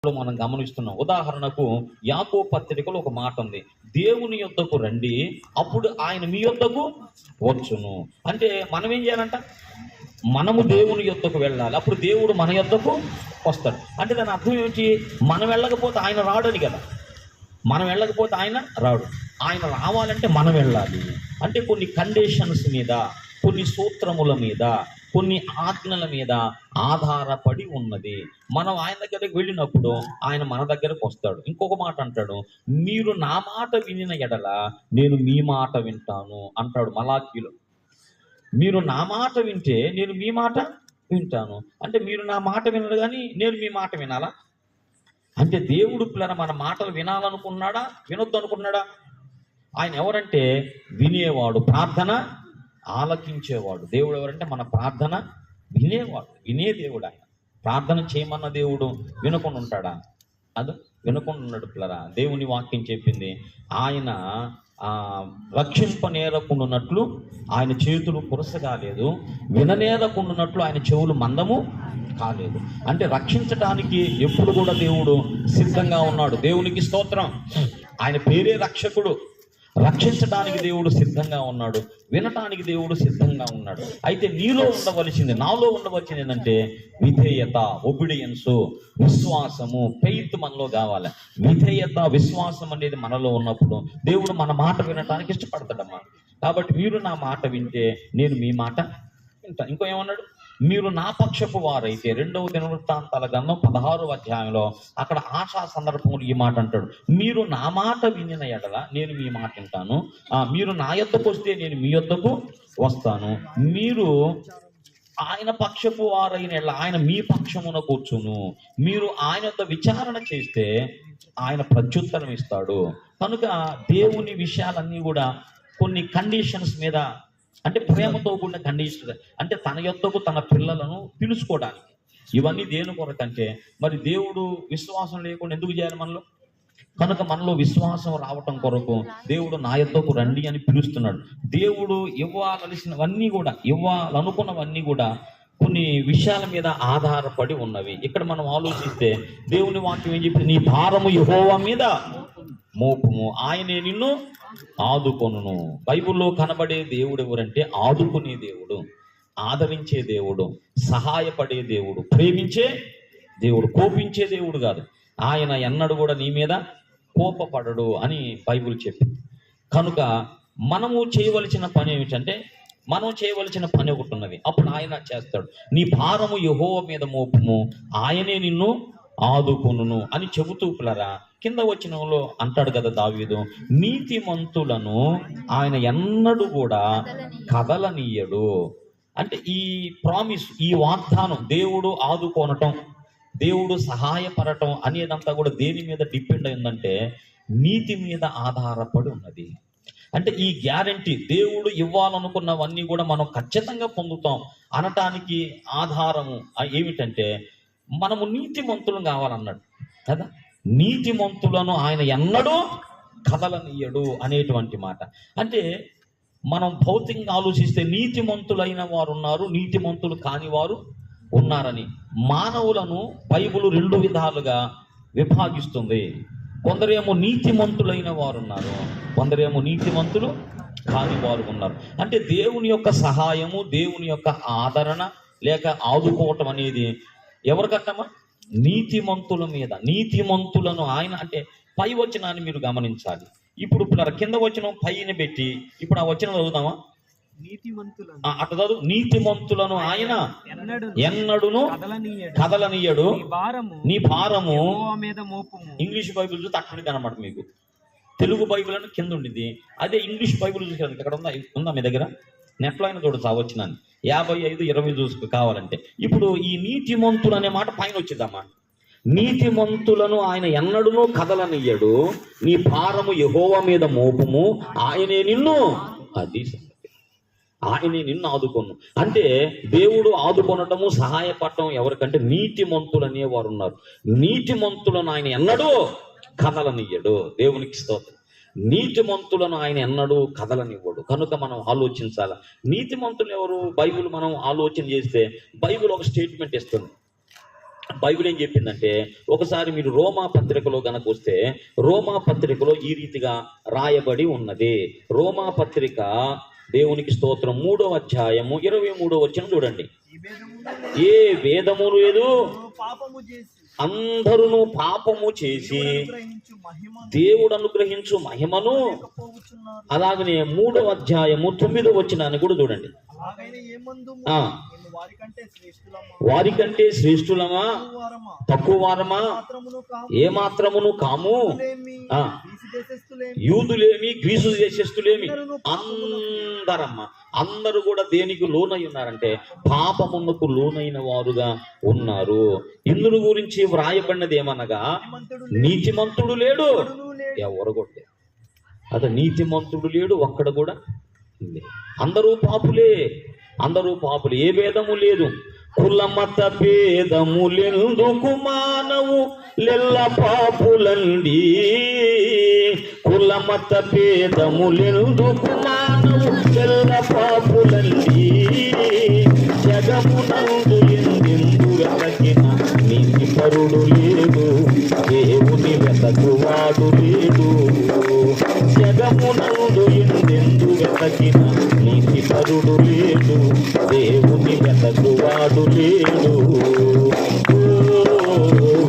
మనం గమనిస్తున్నాం. ఉదాహరణకు యాకోబు పత్రికలో ఒక మాట ఉంది, దేవుని యొద్దకు రండి అప్పుడు ఆయన మీ యొద్దకు వచ్చును. అంటే మనం ఏం చేయాలంట? మనము దేవుని యొద్దకు వెళ్ళాలి, అప్పుడు దేవుడు మన యొద్దకు వస్తాడు. అంటే దాని అర్థం ఏమిటి? మనం వెళ్ళకపోతే ఆయన రాడని కదా. మనం వెళ్ళకపోతే ఆయన రాడు. ఆయన రావాలంటే మనం వెళ్ళాలి. అంటే కొన్ని కండిషన్స్ మీద, కొన్ని సూత్రముల మీద, కొన్ని ఆజ్ఞల మీద ఆధారపడి ఉన్నది. మనం ఆయన దగ్గరికి వెళ్ళినప్పుడు ఆయన మన దగ్గరకు వస్తాడు. ఇంకొక మాట అంటాడు, మీరు నా మాట వినిన ఎడల నేను మీ మాట వింటాను అంటాడు మలాకీలో. మీరు నా మాట వింటే నేను మీ మాట వింటాను. అంటే మీరు నా మాట వినరు కానీ నేను మీ మాట వినాలా? అంటే దేవుడు పిల్లల మన మాటలు వినాలనుకున్నాడా, వినొద్దు అనుకున్నాడా? ఆయన ఎవరంటే వినేవాడు, ప్రార్థన ఆలకించేవాడు. దేవుడు ఎవరంటే మన ప్రార్థన వినేవాడు, వినే దేవుడు. ఆయన ప్రార్థన చేయమన్న దేవుడు వినకుండా ఉంటాడా? అది వినకుండా ఉన్నాడు పిల్లరా. దేవుని వాక్యం చెప్పింది, ఆయన రక్షింపనేరకుండానట్లు ఆయన చేతులు పురసగాలేదు, విననేరకుండానట్లు ఆయన చెవులు మందము కాలేదు. అంటే రక్షించడానికి ఎప్పుడు కూడా దేవుడు సిద్ధంగా ఉన్నాడు. దేవునికి స్తోత్రం. ఆయన పేరే రక్షకుడు. రక్షించడానికి దేవుడు సిద్ధంగా ఉన్నాడు, వినటానికి దేవుడు సిద్ధంగా ఉన్నాడు. అయితే నీలో ఉండవలసింది, నాలో ఉండవలసింది ఏంటంటే విధేయత, ఒబిడియన్స్, విశ్వాసము, ఫెయిత్ మనలో కావాలి. విధేయత, విశ్వాసం అనేది మనలో ఉన్నప్పుడు దేవుడు మన మాట వినటానికి ఇష్టపడతాడమ్మా. కాబట్టి మీరు నా మాట వింటే నేను మీ మాట వింటా. ఇంకో ఏమన్నాడు? మీరు నా పక్షపు వారైతే, 2వ దినవృత్తాంతాల గ్రంథం 16వ అధ్యాయంలో అక్కడ ఆశా సందర్భంలో ఈ మాట అంటాడు, మీరు నా మాట వినిన ఎడల నేను మీ మాట వింటాను, మీరు నా యొద్దకు వస్తే నేను మీ యొద్దకు వస్తాను, మీరు ఆయన పక్షపు వారైన ఎడల ఆయన మీ పక్షమున కూర్చును, మీరు ఆయన యొద్ద విచారణ చేస్తే ఆయన ప్రత్యుత్తరం ఇస్తాడు. కనుక దేవుని విషయాలన్నీ కూడా కొన్ని కండిషన్స్ మీద, అంటే ప్రేమతో కూడిన కండిషన్, అంటే తన యొద్దకు తన పిల్లలను పిలుచుకోవడానికి. ఇవన్నీ దేని కొరకంటే మరి దేవుడు విశ్వాసం లేకుండా ఎందుకు చేయాలి మనలో? కనుక మనలో విశ్వాసం రావటం కొరకు దేవుడు నా యొద్దకు రండి అని పిలుస్తున్నాడు. దేవుడు ఇవ్వాలనుకున్నవన్నీ కూడా కొన్ని విషయాల మీద ఆధారపడి ఉన్నవి. ఇక్కడ మనం ఆలోచిస్తే దేవుని వాక్యం ఏం చెప్పి, నీ భారము యెహోవా మీద మోపుము, ఆయనే నిన్ను ఆదుకొనును. బైబిల్లో కనబడే దేవుడు ఎవరంటే ఆదుకునే దేవుడు, ఆదరించే దేవుడు, సహాయపడే దేవుడు, ప్రేమించే దేవుడు, కోపించే దేవుడు కాదు. ఆయన ఎన్నడూ కూడా నీ మీద కోపపడడు అని బైబిల్ చెప్పింది. కనుక మనము చేయవలసిన పని ఏమిటంటే, మనం చేయవలసిన పని ఒకటి ఉన్నది, అప్పుడు ఆయన చేస్తాడు. నీ భారము యెహోవా మీద మోపుము, ఆయనే నిన్ను ఆదుకొనును అని చెబుతూ పిల్లరా కింద వచనంలో అంటాడు కదా దావీదు, నీతిమంతులను ఆయన ఎన్నడూ కూడా కదలనీయడు. అంటే ఈ ప్రామిస్, ఈ వాగ్దానం, దేవుడు ఆదుకోనటం, దేవుడు సహాయపడటం అనేదంతా కూడా దేని మీద డిపెండ్ అయిందంటే నీతి మీద ఆధారపడి ఉన్నది. అంటే ఈ గ్యారంటీ, దేవుడు ఇవ్వాలనుకున్నవన్నీ కూడా మనం ఖచ్చితంగా పొందుతాం అనటానికి ఆధారము ఏమిటంటే మనము నీతిమంతులు కావాలన్నాడు కదా. నీతిమంతులను ఆయన ఎన్నడూ కదలనీయడు అనేటువంటి మాట. అంటే మనం భౌతికంగా ఆలోచిస్తే నీతిమంతులైన వారు ఉన్నారు, నీతిమంతులు కాని వారు ఉన్నారని. మానవులను బైబిల్ 2 విధాలుగా విభాగిస్తుంది. కొందరేమో నీతిమంతులైన వారు ఉన్నారు, కొందరేమో నీతిమంతులు కాని వారు ఉన్నారు. అంటే దేవుని యొక్క సహాయము, దేవుని యొక్క ఆదరణ లేక ఆదుకోవటం అనేది ఎవరికట్టమా? నీతిమంతుల మీద. నీతిమంతులను ఆయన, అంటే పై వచనాన్ని మీరు గమనించాలి. ఇప్పుడు కింద వచనం పైన పెట్టి ఇప్పుడు ఆ వచనం చదువుదామా? అటు చదువు. నీతిమంతులను ఆయన ఎన్నడును కదలనీయడు, నీ భారము ఇంగ్లీష్ బైబిల్ చూస్తే అక్కడ కనమాట మీకు. తెలుగు బైబిల్ అని కింద ఉండింది, అదే ఇంగ్లీష్ బైబిల్ చూసాను ఇక్కడ ఉందా మీ దగ్గర? నెట్లో అయినా చూడొచ్చు ఆ వచ్చినాన్ని, 55, 20 చూసుకు కావాలంటే. ఇప్పుడు ఈ నీతిమంతులు అనే మాట పైన వచ్చిందమ్మా. నీతిమంతులను ఆయన ఎన్నడూనూ కదలనీయడు, నీ భారము యెహోవా మీద మోపుము, ఆయనే నిన్ను, అది ఆయనే నిన్ను ఆదుకొను. అంటే దేవుడు ఆదుకొనటము, సహాయపడటం ఎవరికంటే నీతిమంతులు అనేవారు ఉన్నారు. నీతిమంతులను ఆయన ఎన్నడూ కదలనీయడు. దేవునికి స్తోత్రం. నీతిమంతులను ఆయన ఎన్నడూ కదలనివ్వడు. కనుక మనం ఆలోచించాలి, నీతిమంతులు ఎవరు? బైబిల్ మనం ఆలోచన చేస్తే బైబిల్ ఒక స్టేట్మెంట్ ఇస్తుంది, బైబిల్ ఏం చెప్పిందంటే, ఒకసారి మీరు రోమా పత్రికలో గనక వస్తే, రోమా పత్రికలో ఈ రీతిగా రాయబడి ఉన్నది. రోమా పత్రిక, దేవునికి స్తోత్రం, 3వ అధ్యాయము 23వ వచనం చూడండి. ఏ వేదము లేదు, అందరూ పాపము చేసి దేవుడు అనుగ్రహించు మహిమను, అలాగనే 3వ అధ్యాయము 9వ వచనాన్ని కూడా చూడండి. వారికంటే శ్రేష్ఠులమా, తక్కువ వారమా, ఏ మాత్రమును కాము, యూదులేమి గ్రీసు దేశస్థులేమి, అందరూ కూడా దేనికి లోనై ఉన్నారంటే పాపమునకు లోనైన వారుగా ఉన్నారు. ఇందును గురించి వ్రాయబడినది ఏమనగా, నీతిమంతుడు లేడు, ఎవరు కూడా అతను నీతిమంతుడు లేడు, ఒక్కడ కూడా. అందరూ పాపులే, అందరూ పాపులు, ఏ భేదము లేదు. కులమత భేదములెందుకు మానవు లెల్ల పాపులండి, కులమత భేదములెందుకు మానవు లెల్ల పాపులండి, జగమునందు ఎందెందు వెతకిన నీతి పరుడు లేడు, దేవుని వెతకువాడు లేడు, జగమునందు ఎందెందు వెతకిన నీతి పరుడు లేడు, దేవుని వెతకువాడు లేడు.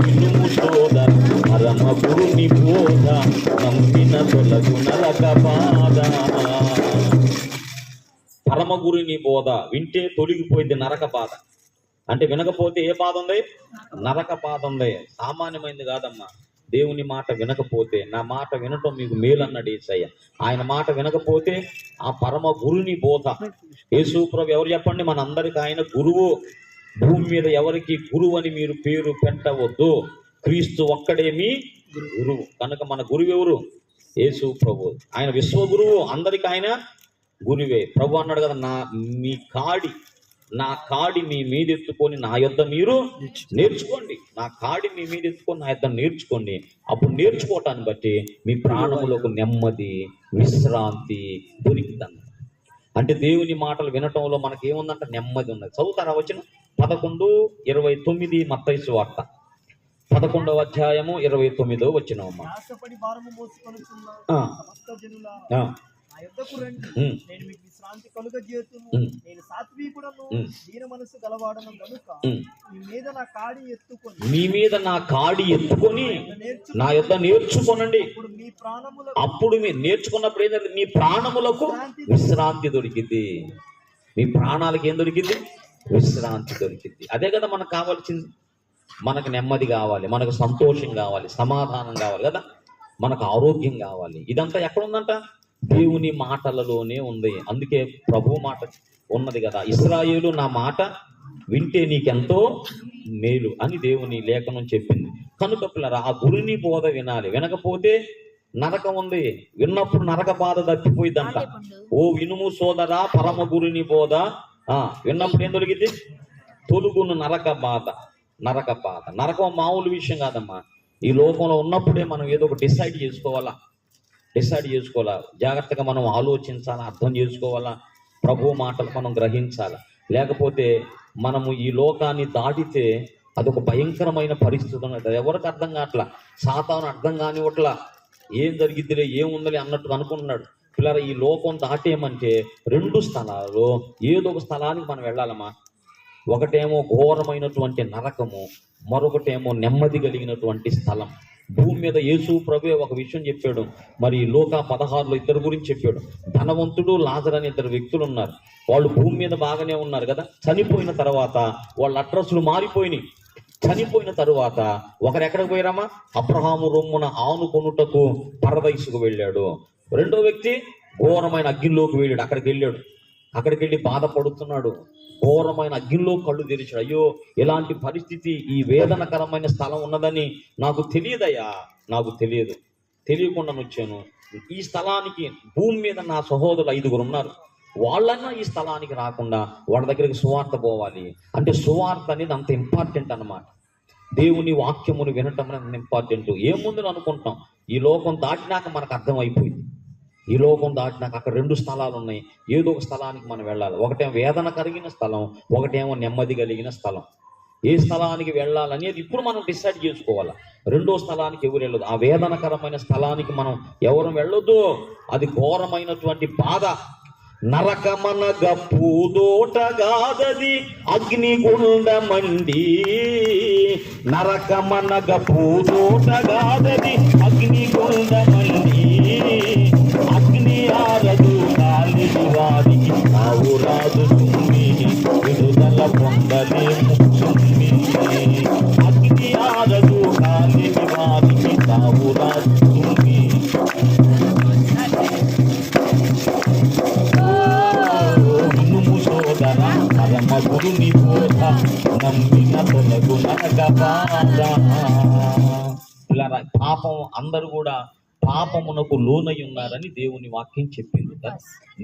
వినుము సోదర పరమ గురుని బోధ, నమ్మిన తొలగు నరక బాధ. పరమ గురుని బోధ వింటే తొలగిపోయింది నరక బాధ. అంటే వినకపోతే ఏ బాధ ఉంది? నరక బాధ ఉంది. సామాన్యమైనది కాదమ్మా. దేవుని మాట వినకపోతే, నా మాట వినటం మీకు మేలు అన్నాడు యేసయ్య. ఆయన మాట వినకపోతే ఆ పరమ గురుని బోధ. యేసు ప్రభు ఎవరు చెప్పండి? మనందరికి ఆయన గురువు. భూమి మీద ఎవరికి గురువు అని మీరు పేరు పెట్టవద్దు. క్రీస్తు ఒక్కడేమి గురువు. కనుక మన గురువు ఎవరు? యేసు ప్రభు. ఆయన విశ్వగురువు, అందరికి ఆయన గురువే. ప్రభు అన్నాడు కదా, నా కాడి మీ మీద ఎత్తుకొని నా యొద్ద మీరు నేర్చుకోండి. నా కాడి మీ మీద ఎత్తుకొని నా యొద్ద నేర్చుకోండి. అప్పుడు నేర్చుకోవటాన్ని బట్టి మీ ప్రాణములకు నెమ్మది, విశ్రాంతి దొరికిందన్న. అంటే దేవుని మాటలు వినటంలో మనకి ఏముందంటే నెమ్మది ఉన్నది. చదువుతారా వచ్చిన 11:29 మత్తయి సువార్త 11వ అధ్యాయము 29వ వచనమమ్మా. మీ మీద నా కాడి ఎత్తుకొని నా యొద్ద నేర్చుకోనండి. అప్పుడు మీరు నేర్చుకున్నప్పుడు ఏంటంటే మీ ప్రాణములకు విశ్రాంతి దొరికింది. మీ ప్రాణాలకు ఏం దొరికింది? విశ్రాంతి దొరికింది. అదే కదా మనకు కావాల్సింది. మనకు నెమ్మది కావాలి, మనకు సంతోషం కావాలి, సమాధానం కావాలి కదా, మనకు ఆరోగ్యం కావాలి. ఇదంతా ఎక్కడుందంట? దేవుని మాటలలోనే ఉంది. అందుకే ప్రభు మాట ఉన్నది కదా, ఇశ్రాయేలు నా మాట వింటే నీకెంతో మేలు అని దేవుని లేఖనం చెప్పింది. కనుక పిల్లరా, ఆ గురుని బోధ వినాలి. వినకపోతే నరకం ఉంది. విన్నప్పుడు నరక బాధ తప్పిపోయిద్దంట. ఓ వినుము సోదరా పరమ గురుని బోధ, విన్నప్పుడు ఏం దొరికింది? తొలుగును నరక బాధ. నరక బాధ, నరకం మామూలు విషయం కాదమ్మా. ఈ లోకంలో ఉన్నప్పుడే మనం ఏదో ఒక డిసైడ్ చేసుకోవాలా. జాగ్రత్తగా మనం ఆలోచించాలా, అర్థం చేసుకోవాలా, ప్రభు మాటలు మనం గ్రహించాలా. లేకపోతే మనము ఈ లోకాన్ని దాటితే అదొక భయంకరమైన పరిస్థితి ఉన్నది. ఎవరికి అర్థం కావట్లా, సాతాను అర్థం కానివ్వట్లా. ఏం జరిగిద్దిలే, ఏముందలే అన్నట్టు అనుకుంటున్నాడు. పిల్లలు, ఈ లోకం దాటేమంటే 2 స్థలాలు, ఏదో ఒక స్థలానికి మనం వెళ్ళాలమ్మా. ఒకటేమో ఘోరమైనటువంటి నరకము, మరొకటేమో నెమ్మది కలిగినటువంటి స్థలం. భూమి మీద యేసు ప్రభువే ఒక విషయం చెప్పాడు. మరి లోకా 16లో ఇద్దరు గురించి చెప్పాడు. ధనవంతుడు, లాజరు అనే 2 వ్యక్తులు ఉన్నారు. వాళ్ళు భూమి మీద బాగానే ఉన్నారు కదా. చనిపోయిన తర్వాత వాళ్ళ అడ్రస్లు మారిపోయినాయి. చనిపోయిన తరువాత ఒకరు ఎక్కడికి పోయారమ్మా? అబ్రహాము రొమ్మున ఆనుకొనుటకు పరదైసుకు వెళ్ళాడు. రెండో వ్యక్తి ఘోరమైన అగ్నిలోకి వెళ్ళాడు. అక్కడికి వెళ్ళి బాధపడుతున్నాడు. ఘోరమైన అగ్నిలో కళ్ళు తెరిచాడు. అయ్యో, ఇలాంటి పరిస్థితి, ఈ వేదనకరమైన స్థలం ఉన్నదని నాకు తెలియదయ్యా, తెలియకుండా వచ్చాను. ఈ స్థలానికి భూమి మీద నా సహోదరులు 5 ఉన్నారు. వాళ్ళన్నా ఈ స్థలానికి రాకుండా వాళ్ళ దగ్గరికి సువార్త పోవాలి. అంటే సువార్త అనేది అంత ఇంపార్టెంట్ అన్నమాట. దేవుని వాక్యమును వినటం అనేది ఇంపార్టెంట్. ఏముందని అనుకుంటాం, ఈ లోకం దాటినాక మనకు అర్థమైపోయింది. ఈ లోకం దాటినాక అక్కడ 2 స్థలాలు ఉన్నాయి. ఏదో ఒక స్థలానికి మనం వెళ్ళాలి. ఒకటేమో వేదన కలిగిన స్థలం, ఒకటేమో నెమ్మది కలిగిన స్థలం. ఏ స్థలానికి వెళ్ళాలనేది ఇప్పుడు మనం డిసైడ్ చేసుకోవాలి. రెండో స్థలానికి ఎవరు వెళ్ళదు. ఆ వేదనకరమైన స్థలానికి మనం ఎవరు వెళ్ళొద్దు. అది ఘోరమైనటువంటి బాధ. నరకమనగ పూదోటగాదది అగ్నిగుండమండి. నరకమనగ పూదోటగాదది అగ్నిగుండమండి. అగ్ని ఆరదు కాలిడి వారికి తావు రాదు సుమ్మి. విడుదల పొందలేము సుమ్మి. అగ్ని ఆరదు కాలిడి వారికి తావు రాదు సుమ్మి. పరమగురుని బోధ నమ్మిన తొలగునక బాధ. ఇలా పాపం అందరూ కూడా పాపమునకు లోనై ఉన్నారని దేవుని వాక్యం చెప్పింది.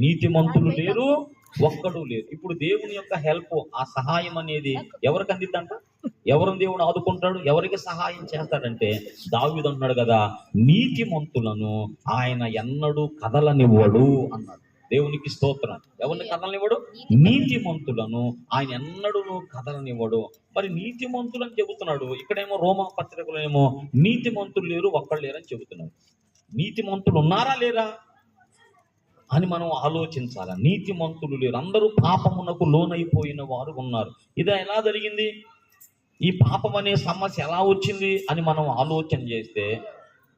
నీతిమంతులు లేరు, ఒక్కడు లేరు. ఇప్పుడు దేవుని యొక్క హెల్ప్, ఆ సహాయం అనేది ఎవరికి అందిద్దంట? ఎవరిని దేవుడు ఆదుకుంటాడు? ఎవరికి సహాయం చేస్తాడంటే దావీదు అన్నాడు కదా, నీతిమంతులను ఆయన ఎన్నడూ కదలనివ్వడు అన్నాడు. దేవునికి స్తోత్రం. ఎవరిని కదలనివ్వడు? నీతిమంతులను ఆయన ఎన్నడూ కదలనివ్వడు. మరి నీతిమంతులు అని చెబుతున్నాడు. ఇక్కడేమో రోమా పత్రికలో ఏమో నీతిమంతులు లేరు, ఒక్కళ్ళు లేరని చెబుతున్నాడు. నీతిమంతులు ఉన్నారా లేరా అని మనం ఆలోచించాలి. నీతిమంతులు లేరు, అందరూ పాపమునకు లోనైపోయిన వారు ఉన్నారు. ఇది ఎలా జరిగింది? ఈ పాపం అనే సమస్య ఎలా వచ్చింది అని మనం ఆలోచన చేస్తే,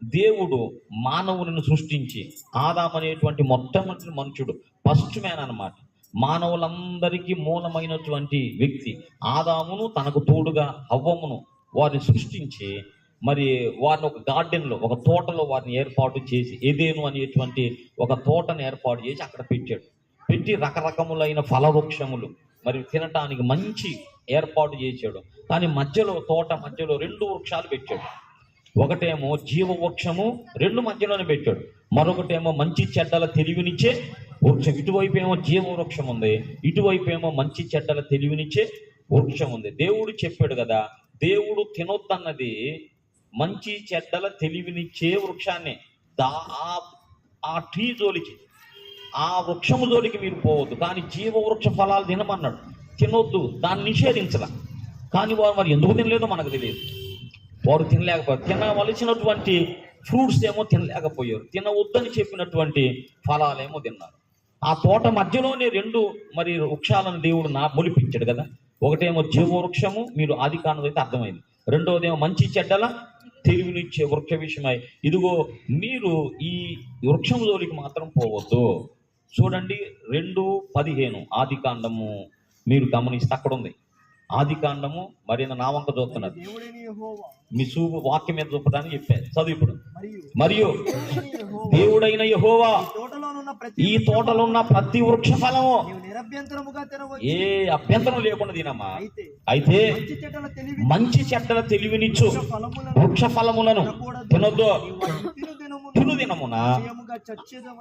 దేవుడు మానవులను సృష్టించి, ఆదాము అనేటువంటి మొట్టమొదటి మనుషుడు, ఫస్ట్ మ్యాన్ అన్నమాట, మానవులందరికీ మూలమైనటువంటి వ్యక్తి ఆదామును, తనకు తోడుగా హవ్వమును వారిని సృష్టించి, మరి వారిని ఒక గార్డెన్లో, ఒక తోటలో వారిని ఏర్పాటు చేసి, ఏదేను అనేటువంటి ఒక తోటను ఏర్పాటు చేసి అక్కడ పెట్టాడు. పెట్టి రకరకములైన ఫలవృక్షములు మరి తినటానికి మంచి ఏర్పాటు చేశాడు. కానీ మధ్యలో, తోట మధ్యలో 2 వృక్షాలు పెట్టాడు. ఒకటేమో జీవవృక్షము, 2 మధ్యలోనే పెట్టాడు. మరొకటేమో మంచి చెడ్డల తెలివినిచ్చే వృక్షం. ఇటువైపు ఏమో జీవవృక్షం ఉంది, ఇటువైపు ఏమో మంచి చెడ్డల తెలివినిచ్చే వృక్షం ఉంది. దేవుడు చెప్పాడు కదా, దేవుడు తినొద్దన్నది మంచి చెడ్డల తెలివినిచ్చే వృక్షాన్ని. ఆ ట్రీ జోలికి, ఆ వృక్షము జోలికి మీరు పోవద్దు. కానీ జీవవృక్ష ఫలాలు తినమన్నాడు, తినొద్దు, దాన్ని నిషేధించలా. కానీ వారు మరి ఎందుకు తినలేదో మనకు తెలియదు. వారు తినలేకపోయారు. తినవలసినటువంటి ఫ్రూట్స్ ఏమో తినలేకపోయారు. తినవద్దని చెప్పినటువంటి ఫలాలేమో తిన్నారు. ఆ తోట మధ్యలోనే 2 మరి వృక్షాలను దేవుడు మొలిపించాడు కదా. ఒకటేమో జీవవృక్షము, మీరు ఆది కాండం అయితే అర్థమైంది. రెండవదేమో మంచి చెడ్డల తెలివినిచ్చే వృక్ష విషయమై, ఇదిగో మీరు ఈ వృక్షం జోలికి మాత్రం పోవద్దు. చూడండి 2:15 ఆది కాండము మీరు గమనిస్తే అక్కడ ఉంది. ఆది కాండము మరి నా వంక చూస్తున్నారు, మీ చూపు వాక్యం మీద చూపడానికి చెప్పారు. చదువు ఇప్పుడు. మరియు దేవుడైన యెహోవా ఈ తోటలో ఉన్న ప్రతి వృక్ష ఫలము ఏ అభ్యంతరం లేకుండా తినమ్మా. అయితే మంచి చెడ్డల తెలివినిచ్చు వృక్ష ఫలములను తినొద్దు, తినుదినమున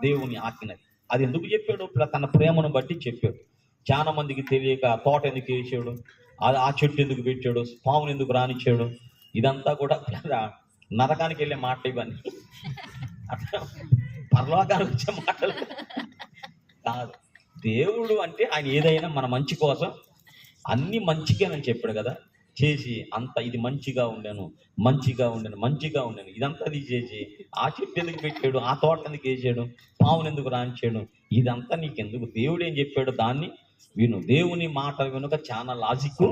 దేవుని ఆజ్ఞది. అది ఎందుకు చెప్పాడు? తన ప్రేమను బట్టి చెప్పాడు. చాలా మందికి తెలియక తోట ఎందుకు వేసాడు, ఆ చెట్టు ఎందుకు పెట్టాడు, పామును ఎందుకు రానిచ్చాడు, ఇదంతా కూడా నరకానికి వెళ్ళే మాట. ఇవన్నీ పరలోకానికి వచ్చే మాటలు కాదు. దేవుడు అంటే ఆయన ఏదైనా మన మంచి కోసం అన్ని మంచిగానని చెప్పాడు కదా. చేసి అంత ఇది మంచిగా ఉండను, మంచిగా ఉండను, మంచిగా ఉండను, ఇదంతా తీసేసి ఆ చెట్టు ఎందుకు పెట్టాడు, ఆ తోట ఎందుకు వేసాడు, పామును ఎందుకు రానిచ్చాడు, ఇదంతా నీకెందుకు? దేవుడు ఏం చెప్పాడు దాన్ని విను. దేవుని మాట వెనుక చాలా లాజిక్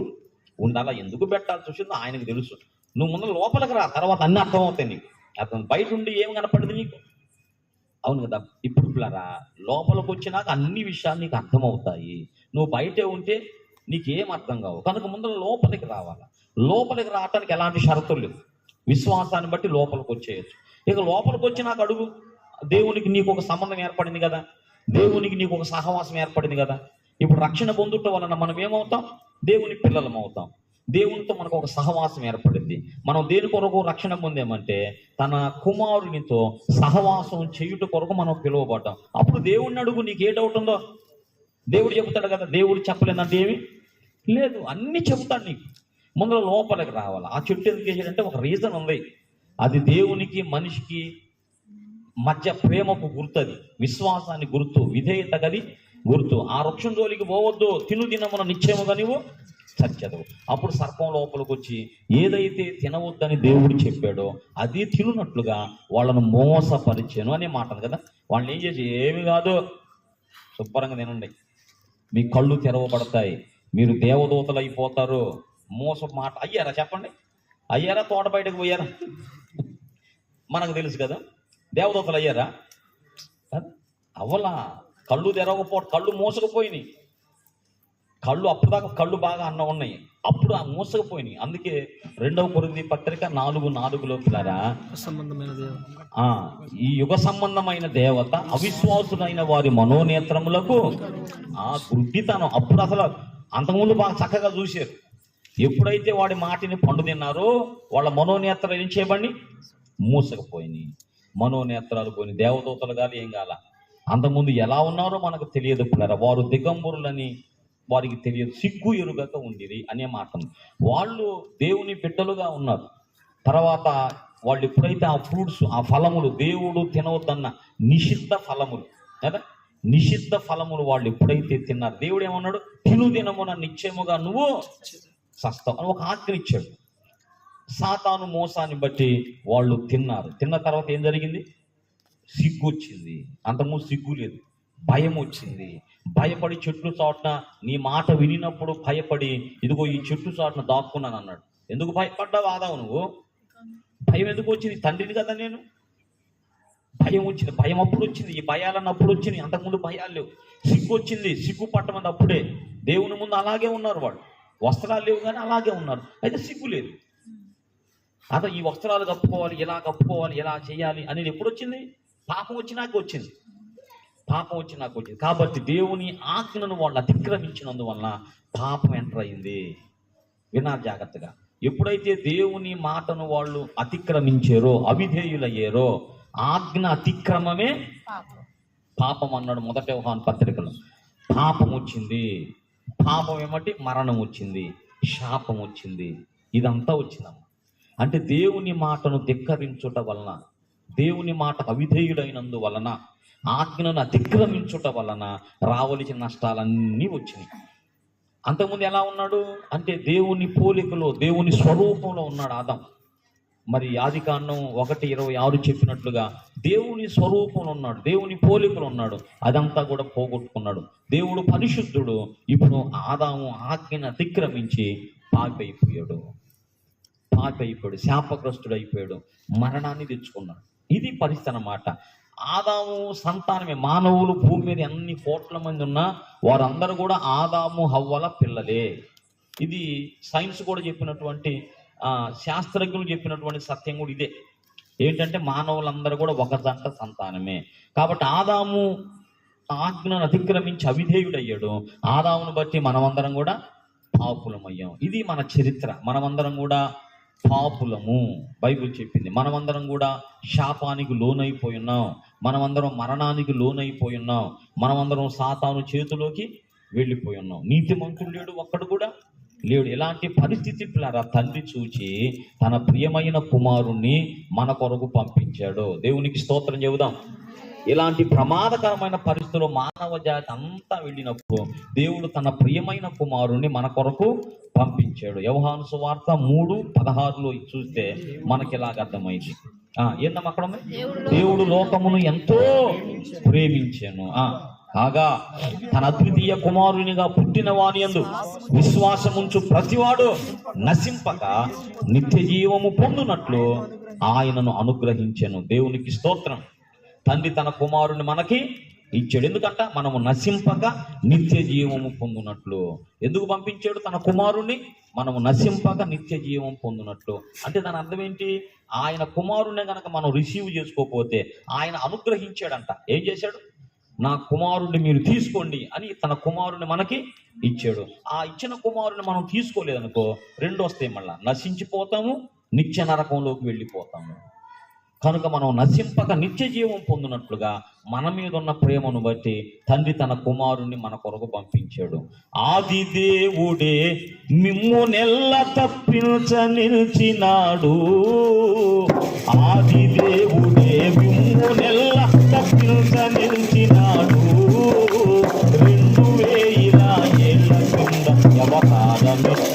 ఉండాలా. ఎందుకు పెట్టాల్సి వచ్చిందో ఆయనకు తెలుసు. నువ్వు ముందు లోపలికి రా, తర్వాత అన్నీ అర్థమవుతాయి నీకు. అతను బయట ఉండి ఏం కనపడదు నీకు, అవును కదా. ఇప్పుడు పిల్లరా, లోపలికి వచ్చినాక అన్ని విషయాలు నీకు అర్థమవుతాయి. నువ్వు బయటే ఉంటే నీకేం అర్థం కావు. కనుక ముందు లోపలికి రావాలా. లోపలికి రావటానికి ఎలాంటి షరతులు లేవు. విశ్వాసాన్ని బట్టి లోపలికి వచ్చేయచ్చు. ఇక లోపలికి వచ్చినాక అడుగు. దేవునికి నీకు ఒక సంబంధం ఏర్పడింది కదా, దేవునికి నీకు ఒక సహవాసం ఏర్పడింది కదా. ఇప్పుడు రక్షణ పొందుట వలన మనం ఏమవుతాం? దేవుని పిల్లలం అవుతాం. దేవునితో మనకు ఒక సహవాసం ఏర్పడింది. మనం దేని కొరకు రక్షణ పొందామంటే తన కుమారునితో సహవాసం చేయుట కొరకు మనం పిలువబడ్డాం. అప్పుడు దేవుడిని అడుగు, నీకు ఏ డౌట్ ఉందో. దేవుడు చెబుతాడు కదా, దేవుడు చెప్పలేదంటే ఏమి లేదు, అన్నీ చెబుతాడు నీకు. ముందు లోపలికి రావాలి. ఆ చెట్టు ఎందుకు వేసాడంటే ఒక రీజన్ ఉంది. అది దేవునికి మనిషికి మధ్య ప్రేమకు గుర్తు, అది విశ్వాసాన్ని గుర్తు, విధేయత గది గుర్తు. ఆ వృక్షం జోలికి పోవద్దు, తిను దినమున నిశ్చయముగా నీవు చచ్చదు. అప్పుడు సర్పం లోపలికి వచ్చి ఏదైతే తినవద్దని దేవుడు చెప్పాడో అది తినున్నట్లుగా వాళ్ళను మోసపరిచాను అనే మాట ఉంది కదా. వాళ్ళని ఏం చేసి, ఏమి కాదు శుభ్రంగా తినండి, మీ కళ్ళు తెరవబడతాయి, మీరు దేవదూతలు అయిపోతారు, మోస మాట. అయ్యారా చెప్పండి, అయ్యారా? తోట బయటకు పోయారా? మనకు తెలుసు కదా, దేవదూతలు అయ్యారా? అవ్వలా. కళ్ళు తెరవకపోవడం, కళ్ళు మూసకపోయినాయి. కళ్ళు అప్పటిదాకా కళ్ళు బాగా అన్న ఉన్నాయి, అప్పుడు ఆ మూసకపోయినాయి. అందుకే 2 కొరింథీ పత్రిక 4:4 పిల్లరా, ఈ యుగ సంబంధమైన దేవత అవిశ్వాసులైన వారి మనోనేత్రములకు గుడ్డితనం. అప్పుడు అసలు అంతకుముందు బాగా చక్కగా చూశారు. ఎప్పుడైతే వాడి మాటిని పండు తిన్నారో వాళ్ళ మనోనేత్రాలు ఏం చేయబడి మూసకపోయినాయి. మనోనేత్రాలు పోయి దేవదూతలు గాలి ఏం కాల. అంతకుముందు ఎలా ఉన్నారో మనకు తెలియదు పిల్లరా. వారు దిగంబరులని వారికి తెలియదు, సిగ్గు ఎరుగక ఉండిరి అనే మాట. వాళ్ళు దేవుని బిడ్డలుగా ఉన్నారు. తర్వాత వాళ్ళు ఎప్పుడైతే ఆ ఫ్రూట్స్, ఆ ఫలములు, దేవుడు తినవద్దన్న నిషిద్ధ ఫలములు కదా, నిషిద్ధ ఫలములు వాళ్ళు ఎప్పుడైతే తిన్నారు, దేవుడు ఏమన్నాడు, తిను దినమున నిశ్చయముగా నువ్వు సస్తావు అని ఒక ఆజ్ఞ ఇచ్చాడు. సాతాను మోసాన్ని బట్టి వాళ్ళు తిన్నారు. తిన్న తర్వాత ఏం జరిగింది? సిగ్గు వచ్చింది. అంతకుముందు సిగ్గు లేదు, భయం వచ్చింది. భయపడి చెట్టు చాటున, నీ మాట వినినప్పుడు భయపడి ఇదిగో ఈ చెట్టు చాటున దాక్కున్నాను అన్నాడు. ఎందుకు భయపడ్డావు ఆదావు నువ్వు? భయం ఎందుకు వచ్చింది? తండ్రిని కదా నేను. భయం వచ్చింది. భయం అప్పుడు వచ్చింది, ఈ భయాలన్న అప్పుడు వచ్చింది. అంతకుముందు భయాలు లేవు. సిగ్గు వచ్చింది, సిగ్గు పట్టమంది అప్పుడే. దేవుని ముందు అలాగే ఉన్నారు వాళ్ళు. వస్త్రాలు లేవు కానీ అలాగే ఉన్నారు, అయితే సిగ్గు లేదు. అదే ఈ వస్త్రాలు కప్పుకోవాలి, ఎలా కప్పుకోవాలి, ఎలా చేయాలి అనేది ఎప్పుడు వచ్చింది? పాపం వచ్చినాక వచ్చింది. పాపం వచ్చినాక వచ్చింది. కాబట్టి దేవుని ఆజ్ఞను వాళ్ళు అతిక్రమించినందువల్ల పాపం ఎంటర్ అయింది. విన్నారు జాగ్రత్తగా. ఎప్పుడైతే దేవుని మాటను వాళ్ళు అతిక్రమించారో, అవిధేయులయ్యారో, ఆజ్ఞ అతిక్రమమే పాపం అన్నాడు 1 యోహాను పత్రికలో. పాపం వచ్చింది. పాపం ఏమంటే మరణం వచ్చింది, శాపం వచ్చింది, ఇదంతా వచ్చిందమ్మ. అంటే దేవుని మాటను ధిక్కరించుట వలన, దేవుని మాట అవిధేయుడైనందు వలన, ఆజ్ఞను అతిక్రమించుట వలన రావలసిన నష్టాలన్నీ వచ్చినాయి. అంతకుముందు ఎలా ఉన్నాడు అంటే దేవుని పోలికలో, దేవుని స్వరూపంలో ఉన్నాడు ఆదాం. మరి ఆదికాండం 1:26 చెప్పినట్లుగా దేవుని స్వరూపంలో ఉన్నాడు, దేవుని పోలికలో ఉన్నాడు. అదంతా కూడా పోగొట్టుకున్నాడు. దేవుడు పరిశుద్ధుడు. ఇప్పుడు ఆదాము ఆజ్ఞను అతిక్రమించి పాపైపోయాడు, శాపగ్రస్తుడు అయిపోయాడు, మరణాన్ని తెచ్చుకున్నాడు. ఇది పరిస్థితి అన్నమాట. ఆదాము సంతానమే. మానవులు భూమి మీద ఎన్ని కోట్ల మంది ఉన్నా వారందరూ కూడా ఆదాము హవ్వల పిల్లలే. ఇది సైన్స్ కూడా చెప్పినటువంటి, శాస్త్రజ్ఞులు చెప్పినటువంటి సత్యం కూడా ఇదే. ఏంటంటే మానవులందరూ కూడా ఒక జంట సంతానమే. కాబట్టి ఆదాము ఆజ్ఞను అతిక్రమించి అవిధేయుడయ్యాడు. ఆదామును బట్టి మనమందరం కూడా పాపులమయ్యాం. ఇది మన చరిత్ర. మనమందరం కూడా పాపులము, బైబిల్ చెప్పింది. మనమందరం కూడా శాపానికి లోనైపోయి ఉన్నాం, మనమందరం మరణానికి లోనైపోయి ఉన్నాం, మనమందరం సాతాను చేతిలోకి వెళ్ళిపోయి ఉన్నాం. నీతిమంతుడు లేడు, ఒక్కడు కూడా లేడు. ఎలాంటి పరిస్థితి పిల్లరా, తండ్రి చూచి తన ప్రియమైన కుమారుణ్ణి మన కొరకు పంపించాడు. దేవునికి స్తోత్రం చెబుదాం. ఇలాంటి ప్రమాదకరమైన పరిస్థితుల్లో మానవ జాతి అంతా వెళ్ళినప్పుడు దేవుడు తన ప్రియమైన కుమారుణ్ణి మన కొరకు పంపించాడు. యోహాను సువార్త 3:16 చూస్తే మనకి ఇలాగ అర్థమైంది. ఏందమ్మా అక్కడ ఉంది? దేవుడు లోకమును ఎంతో ప్రేమించాను కాగా తన అద్వితీయ కుమారునిగా పుట్టిన వాని యందు విశ్వాసముంచు ప్రతివాడు నశింపక నిత్య జీవము పొందునట్లు ఆయనను అనుగ్రహించెను. దేవునికి స్తోత్రం. తండ్రి తన కుమారుని మనకి ఇచ్చాడు. ఎందుకంట మనము నశింపక నిత్య జీవము పొందునట్లు. ఎందుకు పంపించాడు తన కుమారుణ్ణి? మనము నశింపక నిత్య జీవం పొందునట్లు. అంటే దాని అర్థం ఏంటి? ఆయన కుమారుణ్ణి కనుక మనం రిసీవ్ చేసుకోకపోతే ఆయన అనుగ్రహించాడంట. ఏం చేశాడు? నా కుమారుడిని మీరు తీసుకోండి అని తన కుమారుని మనకి ఇచ్చాడు. ఆ ఇచ్చిన కుమారుని మనం తీసుకోలేదనుకో, రెండు వస్తాయి, మళ్ళా నశించిపోతాము, నిత్య నరకంలోకి వెళ్ళిపోతాము. కనుక మనం నశింపక నిత్య జీవం పొందినట్లుగా మన మీద ఉన్న ప్రేమను బట్టి తండ్రి తన కుమారుణ్ణి మన కొరకు పంపించాడు. ఆది దేవుడే మిమ్ము నెల్ల తప్పించ నిలిచినాడు. ఆది దేవుడే మిమ్ము నెల్ల తప్పించ నిలిచినాడు. 2000 ఏళ్ల కింద అవతారమెత్తి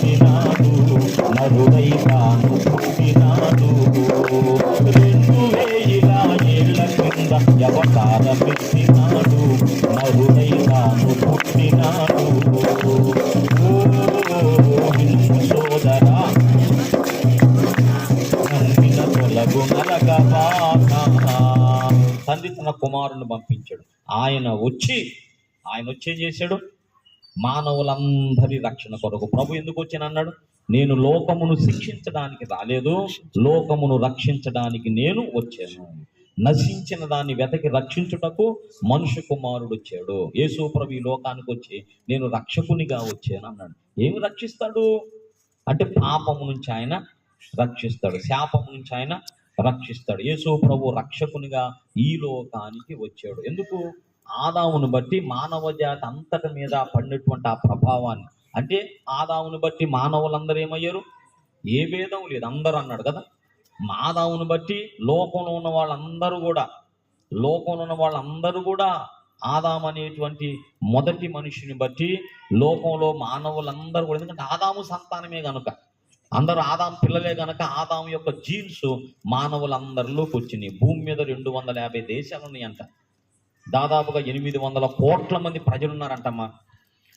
మీద అవతారమెత్తినాడు, నరుడై తాను పుట్టినాడు. ఓ వినుము సోదరా, నమ్మిన తొలగు నరకబాట. తండ్రి తన కుమారుని పంపించాడు. ఆయన వచ్చి ఏం చేశాడు? మానవులందరి రక్షణ కొరకు. ప్రభు ఎందుకు వచ్చాను అన్నాడు? నేను లోకమును శిక్షించడానికి రాలేదు, లోకమును రక్షించడానికి నేను వచ్చాను. నశించిన దాన్ని వెతకి రక్షించుటకు మనుష్య కుమారుడు వచ్చాడు. యేసు ప్రభు ఈ లోకానికి వచ్చి నేను రక్షకునిగా వచ్చాను అన్నాడు. ఏమి రక్షిస్తాడు అంటే పాపము నుంచి ఆయన రక్షిస్తాడు, శాపము నుంచి ఆయన రక్షిస్తాడు. యేసు ప్రభు రక్షకునిగా ఈ లోకానికి వచ్చాడు. ఎందుకు? ఆదామును బట్టి మానవ జాతి అంతటి మీద పడినటువంటి ఆ ప్రభావాన్ని, అంటే ఆదామును బట్టి మానవులందరూ ఏమయ్యారు? ఏ భేదం లేదు, అందరూ అన్నాడు కదా. ఆదామును బట్టి లోకంలో ఉన్న వాళ్ళందరూ కూడా ఆదాము అనేటువంటి మొదటి మనిషిని బట్టి లోకంలో మానవులందరూ కూడా, ఎందుకంటే ఆదాము సంతానమే కనుక, అందరూ ఆదాము పిల్లలే కనుక ఆదాము యొక్క జీన్స్ మానవులందరిలోకి వచ్చినాయి. భూమి మీద 250 దేశాలు ఉన్నాయంట. దాదాపుగా 800 కోట్ల మంది ప్రజలు ఉన్నారంటమ్మా.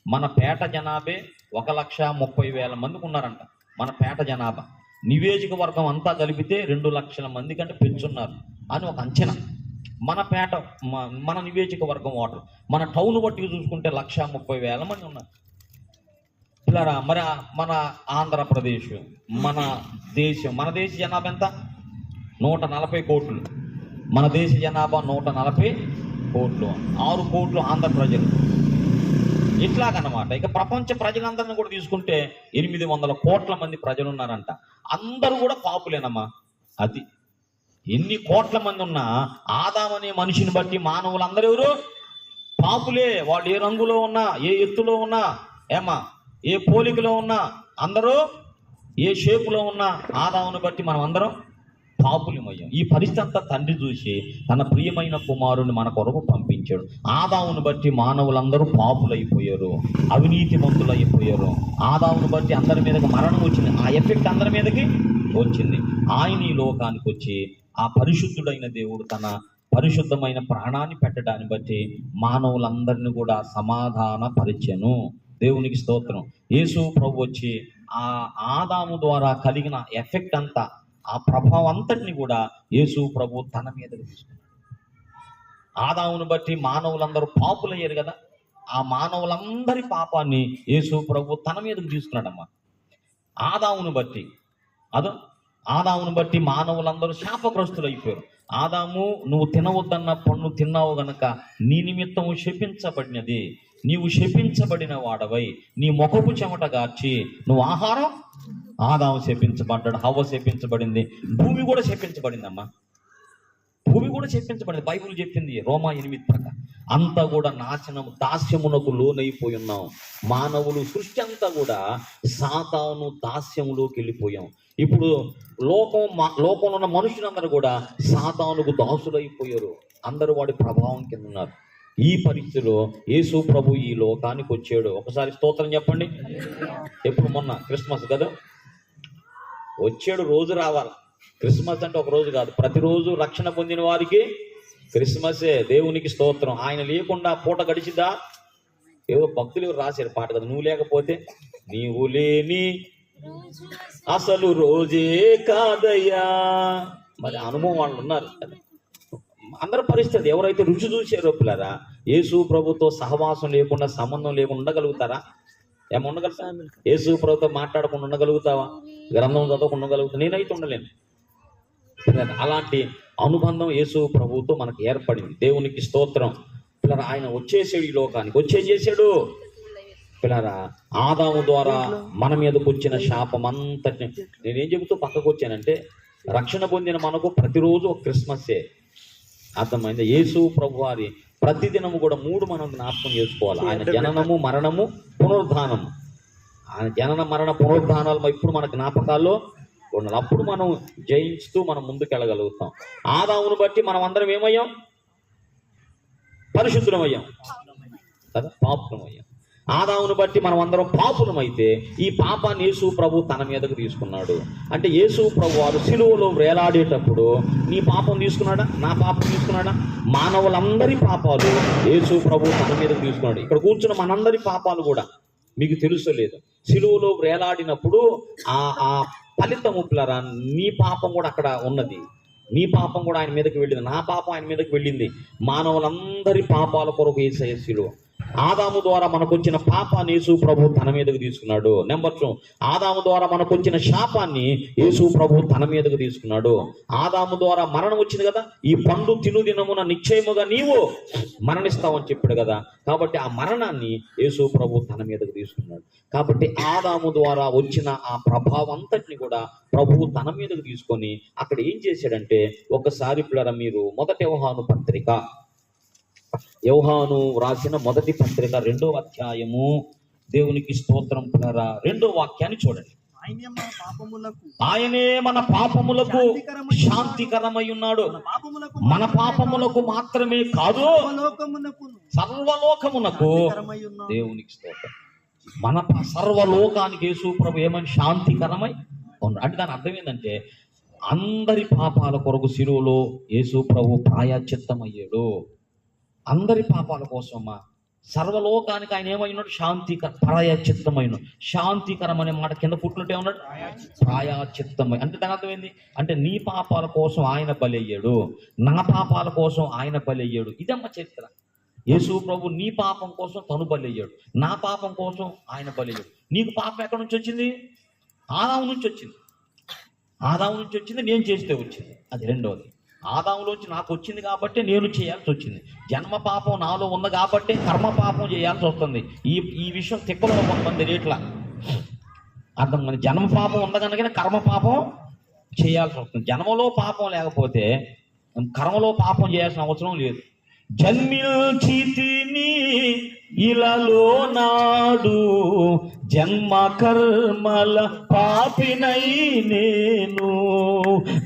మన పేట జనాభే 1,30,000 మందికి ఉన్నారంట. మన పేట జనాభా నియోజకవర్గం అంతా కలిపితే 2 లక్షల మంది కంటే పెంచున్నారు అని ఒక అంచనా. మన నియోజకవర్గం ఓటర్ మన టౌన్ బట్టి చూసుకుంటే 1,30,000 మంది ఉన్నారు. పిల్లరా, మరి మన ఆంధ్రప్రదేశ్, మన దేశ జనాభా ఎంత? 140 కోట్లు. మన దేశ జనాభా 140 కోట్లు, 6 కోట్లు ఆంధ్ర ప్రజలు. ఇట్లాగనమాట. ఇక ప్రపంచ ప్రజలందరినీ కూడా తీసుకుంటే 800 కోట్ల మంది ప్రజలు ఉన్నారంట. అందరూ కూడా పాపులేనమ్మా. అది ఎన్ని కోట్ల మంది ఉన్నా ఆదాము అనే మనిషిని బట్టి మానవులందరూ ఎవరు? పాపులే. వాళ్ళు ఏ రంగులో ఉన్నా, ఏ ఎత్తులో ఉన్నా, ఏ పోలికలో ఉన్నా, అందరూ ఏ షేపులో ఉన్నా ఆదామును బట్టి మనం అందరం పాపులమయ్యాం. ఈ పరిస్థితి అంతా తండ్రి చూసి తన ప్రియమైన కుమారుని మన కొరకు పంపించాడు. ఆదామును బట్టి మానవులందరూ పాపులైపోయారు, అవినీతిమంతులైపోయారు. ఆదామును బట్టి అందరి మీదకి మరణం వచ్చింది. ఆ ఎఫెక్ట్ అందరి మీదకి వచ్చింది. ఆయన ఈ లోకానికి వచ్చి ఆ పరిశుద్ధుడైన దేవుడు తన పరిశుద్ధమైన ప్రాణాన్ని పెట్టడాన్ని బట్టి మానవులందరినీ కూడా సమాధాన పరిచెను. దేవునికి స్తోత్రం. యేసు ప్రభు వచ్చి ఆ ఆదాము ద్వారా కలిగిన ఎఫెక్ట్ అంతా, ఆ ప్రభావం అంతటిని కూడా యేసు ప్రభు తన మీదకి తీసుకున్నాడు. ఆదామును బట్టి మానవులందరూ పాపులయ్యారు కదా, ఆ మానవులందరి పాపాన్ని యేసు ప్రభు తన మీదకి తీసుకున్నాడమ్మా. ఆదామును బట్టి మానవులందరూ శాపగ్రస్తులు అయిపోయారు. ఆదాము, నువ్వు తినవద్దన్న పండు తిన్నావు గనక నీ నిమిత్తం శపించబడినది, నీవు శపించబడిన వాడవై నీ ముఖపు చెమట గార్చి నువ్వు ఆహారం. ఆదాము శపించబడ్డాడు, హవ్వ శపించబడింది, భూమి కూడా శపించబడిందమ్మా. భూమి కూడా శపించబడింది. బైబిల్ చెప్పింది రోమా 8 ప్రకారం. అంతా కూడా నాశనం, దాస్యమునకు లోనైపోయి ఉన్నాం. మానవులు, సృష్టి అంతా కూడా సాతాను దాస్యములోకి వెళ్ళిపోయాం. ఇప్పుడు లోకంలో ఉన్న మనుషులందరూ కూడా సాతానుకు దాసులైపోయారు. అందరూ వాడి ప్రభావం కింద ఉన్నారు. ఈ పరిస్థితిలో యేసు ప్రభు ఈ లోకానికి వచ్చాడు. ఒకసారి స్తోత్రం చెప్పండి. ఎప్పుడు? మొన్న క్రిస్మస్ కదా వచ్చాడు. రోజు రావాలి. క్రిస్మస్ అంటే ఒక రోజు కాదు, ప్రతిరోజు రక్షణ పొందిన వారికి క్రిస్మసే. దేవునికి స్తోత్రం. ఆయన లేకుండా పూట గడిచిద్దా? ఏదో భక్తులు రాశారు పాట కదా, నువ్వు లేకపోతే నీవు లేని అసలు రోజే కాదయ్యా. మరి అనుభవం వాళ్ళు ఉన్నారు. అందరి పరిస్థితి ఎవరైతే రుచి చూసారో పిల్లరా, యేసు ప్రభుతో సహవాసం లేకుండా, సంబంధం లేకుండా ఉండగలుగుతారా? ఉండగలుగుతా? యేసు ప్రభుతో మాట్లాడకుండా ఉండగలుగుతావా? గ్రంథం చదవకుండా ఉండగలుగుతా? నేనైతే ఉండలేను. అలాంటి అనుబంధం యేసు ప్రభుతో మనకు ఏర్పడింది. దేవునికి స్తోత్రం. పిల్లరా, ఆయన వచ్చేసాడు ఈ లోకానికి. వచ్చేం చేశాడు పిల్లరా? ఆదాము ద్వారా మన మీదకి వచ్చిన శాపం అంతటిని నేనేం చెబుతూ పక్కకు వచ్చానంటే, రక్షణ పొందిన మనకు ప్రతిరోజు ఒక క్రిస్మస్సే. అర్థమైంది? యేసు ప్రభు వారి ప్రతిదినము కూడా 3 మనం జ్ఞాపకం చేసుకోవాలి. ఆయన జననము, మరణము, పునరుద్ధానము. ఆయన జనన, మరణ, పునరుద్ధానాలు ఇప్పుడు మన జ్ఞాపకాల్లో ఉండాలి. అప్పుడు మనం జయిస్తూ మనం ముందుకెళ్ళగలుగుతాం. ఆదామును బట్టి మనం అందరం ఏమయ్యాం? పరిశుద్ధమయ్యాం కదా, పాపులమయ్యాం. ఆదామును బట్టి మనం అందరం పాపులమైతే ఈ పాపాన్ని యేసు ప్రభు తన మీదకు తీసుకున్నాడు. అంటే యేసు ప్రభు వారు సిలువలో వేలాడేటప్పుడు నీ పాపం తీసుకున్నాడా, నా పాపం తీసుకున్నాడా? మానవులందరి పాపాలు యేసు ప్రభు తన మీదకు తీసుకున్నాడు. ఇక్కడ కూర్చున్న మనందరి పాపాలు కూడా మీకు తెలుసలేదు, సిలువలో వేలాడినప్పుడు ఆ ఫలితము పిల్లరా, నీ పాపం కూడా అక్కడ ఉన్నది. నీ పాపం కూడా ఆయన మీదకి వెళ్ళింది, నా పాపం ఆయన మీదకి వెళ్ళింది. మానవులందరి పాపాల కొరకు యేసయ్య సిలువ. ఆదాము ద్వారా మనకు వచ్చిన పాపాన్ని యేసు ప్రభు తన మీదకు తీసుకున్నాడు. నెంబర్ 2, ఆదాము ద్వారా మనకు వచ్చిన శాపాన్ని యేసు ప్రభు తన మీదకు తీసుకున్నాడు. ఆదాము ద్వారా మరణం వచ్చింది కదా, ఈ పండు తినుదినమున నిశ్చయముగా నీవు మరణిస్తావని చెప్పాడు కదా. కాబట్టి ఆ మరణాన్ని యేసు ప్రభు తన మీదకు తీసుకున్నాడు. కాబట్టి ఆదాము ద్వారా వచ్చిన ఆ ప్రభావం అంతటిని కూడా ప్రభువు తన మీదకు తీసుకొని అక్కడ ఏం చేశాడంటే, ఒకసారి పిల్లరా మీరు మొదటి యోహాను రాసిన మొదటి పత్రిక 2వ అధ్యాయము, దేవునికి స్తోత్రం పిల్లరా, 2వ వాక్యాన్ని చూడండి. ఆయనే మన పాపములకు శాంతికరమై ఉన్నాడు. మన పాపములకు మాత్రమే కాదు, సర్వలోకమునకు దేవునికి స్తోత్రం. మన సర్వలోకానికి యేసు ప్రభు ఏమని శాంతికరమై ఉన్నాడు. అంటే దాని అర్థం ఏంటంటే, అందరి పాపాల కొరకు శిలువలో యేసు ప్రభు ప్రాయశ్చిత్తమయ్యాడు. అందరి పాపాల కోసమా, సర్వలోకానికి ఆయన ఏమైనాడు, ప్రాయశ్చిత్తమైన. శాంతికరం అనే మాట కింద పుట్టినట్టే ఉన్నాడు, ప్రాయశ్చిత్తమై. అంటే దాని అర్థమైంది అంటే నీ పాపాల కోసం ఆయన బలయ్యాడు, నా పాపాల కోసం ఆయన బలయ్యాడు. ఇదమ్మ చరిత్ర. యేసు ప్రభు నీ పాపం కోసం తను బలయ్యాడు, నా పాపం కోసం ఆయన బలయ్యాడు. నీకు పాపం ఎక్కడి నుంచి వచ్చింది? ఆదాము నుంచి వచ్చింది. ఆదాము నుంచి వచ్చింది, నేను చేస్తే వచ్చింది. అది రెండవది. ఆదాములోంచి నాకు వచ్చింది కాబట్టి నేను చేయాల్సి వచ్చింది. జన్మ పాపం నాలో ఉంది కాబట్టి కర్మ పాపం చేయాల్సి వస్తుంది. ఈ విషయం తిక్కలో కొంతమంది రేట్ల అర్థం. మన జన్మ పాపం ఉంది కనుక కర్మ పాపం చేయాల్సి వస్తుంది. జన్మలో పాపం లేకపోతే కర్మలో పాపం చేయాల్సిన అవసరం లేదు. జన్మిల్చితిని ఇలలో నాడు, జన్మ కర్మల పాపినై నేను.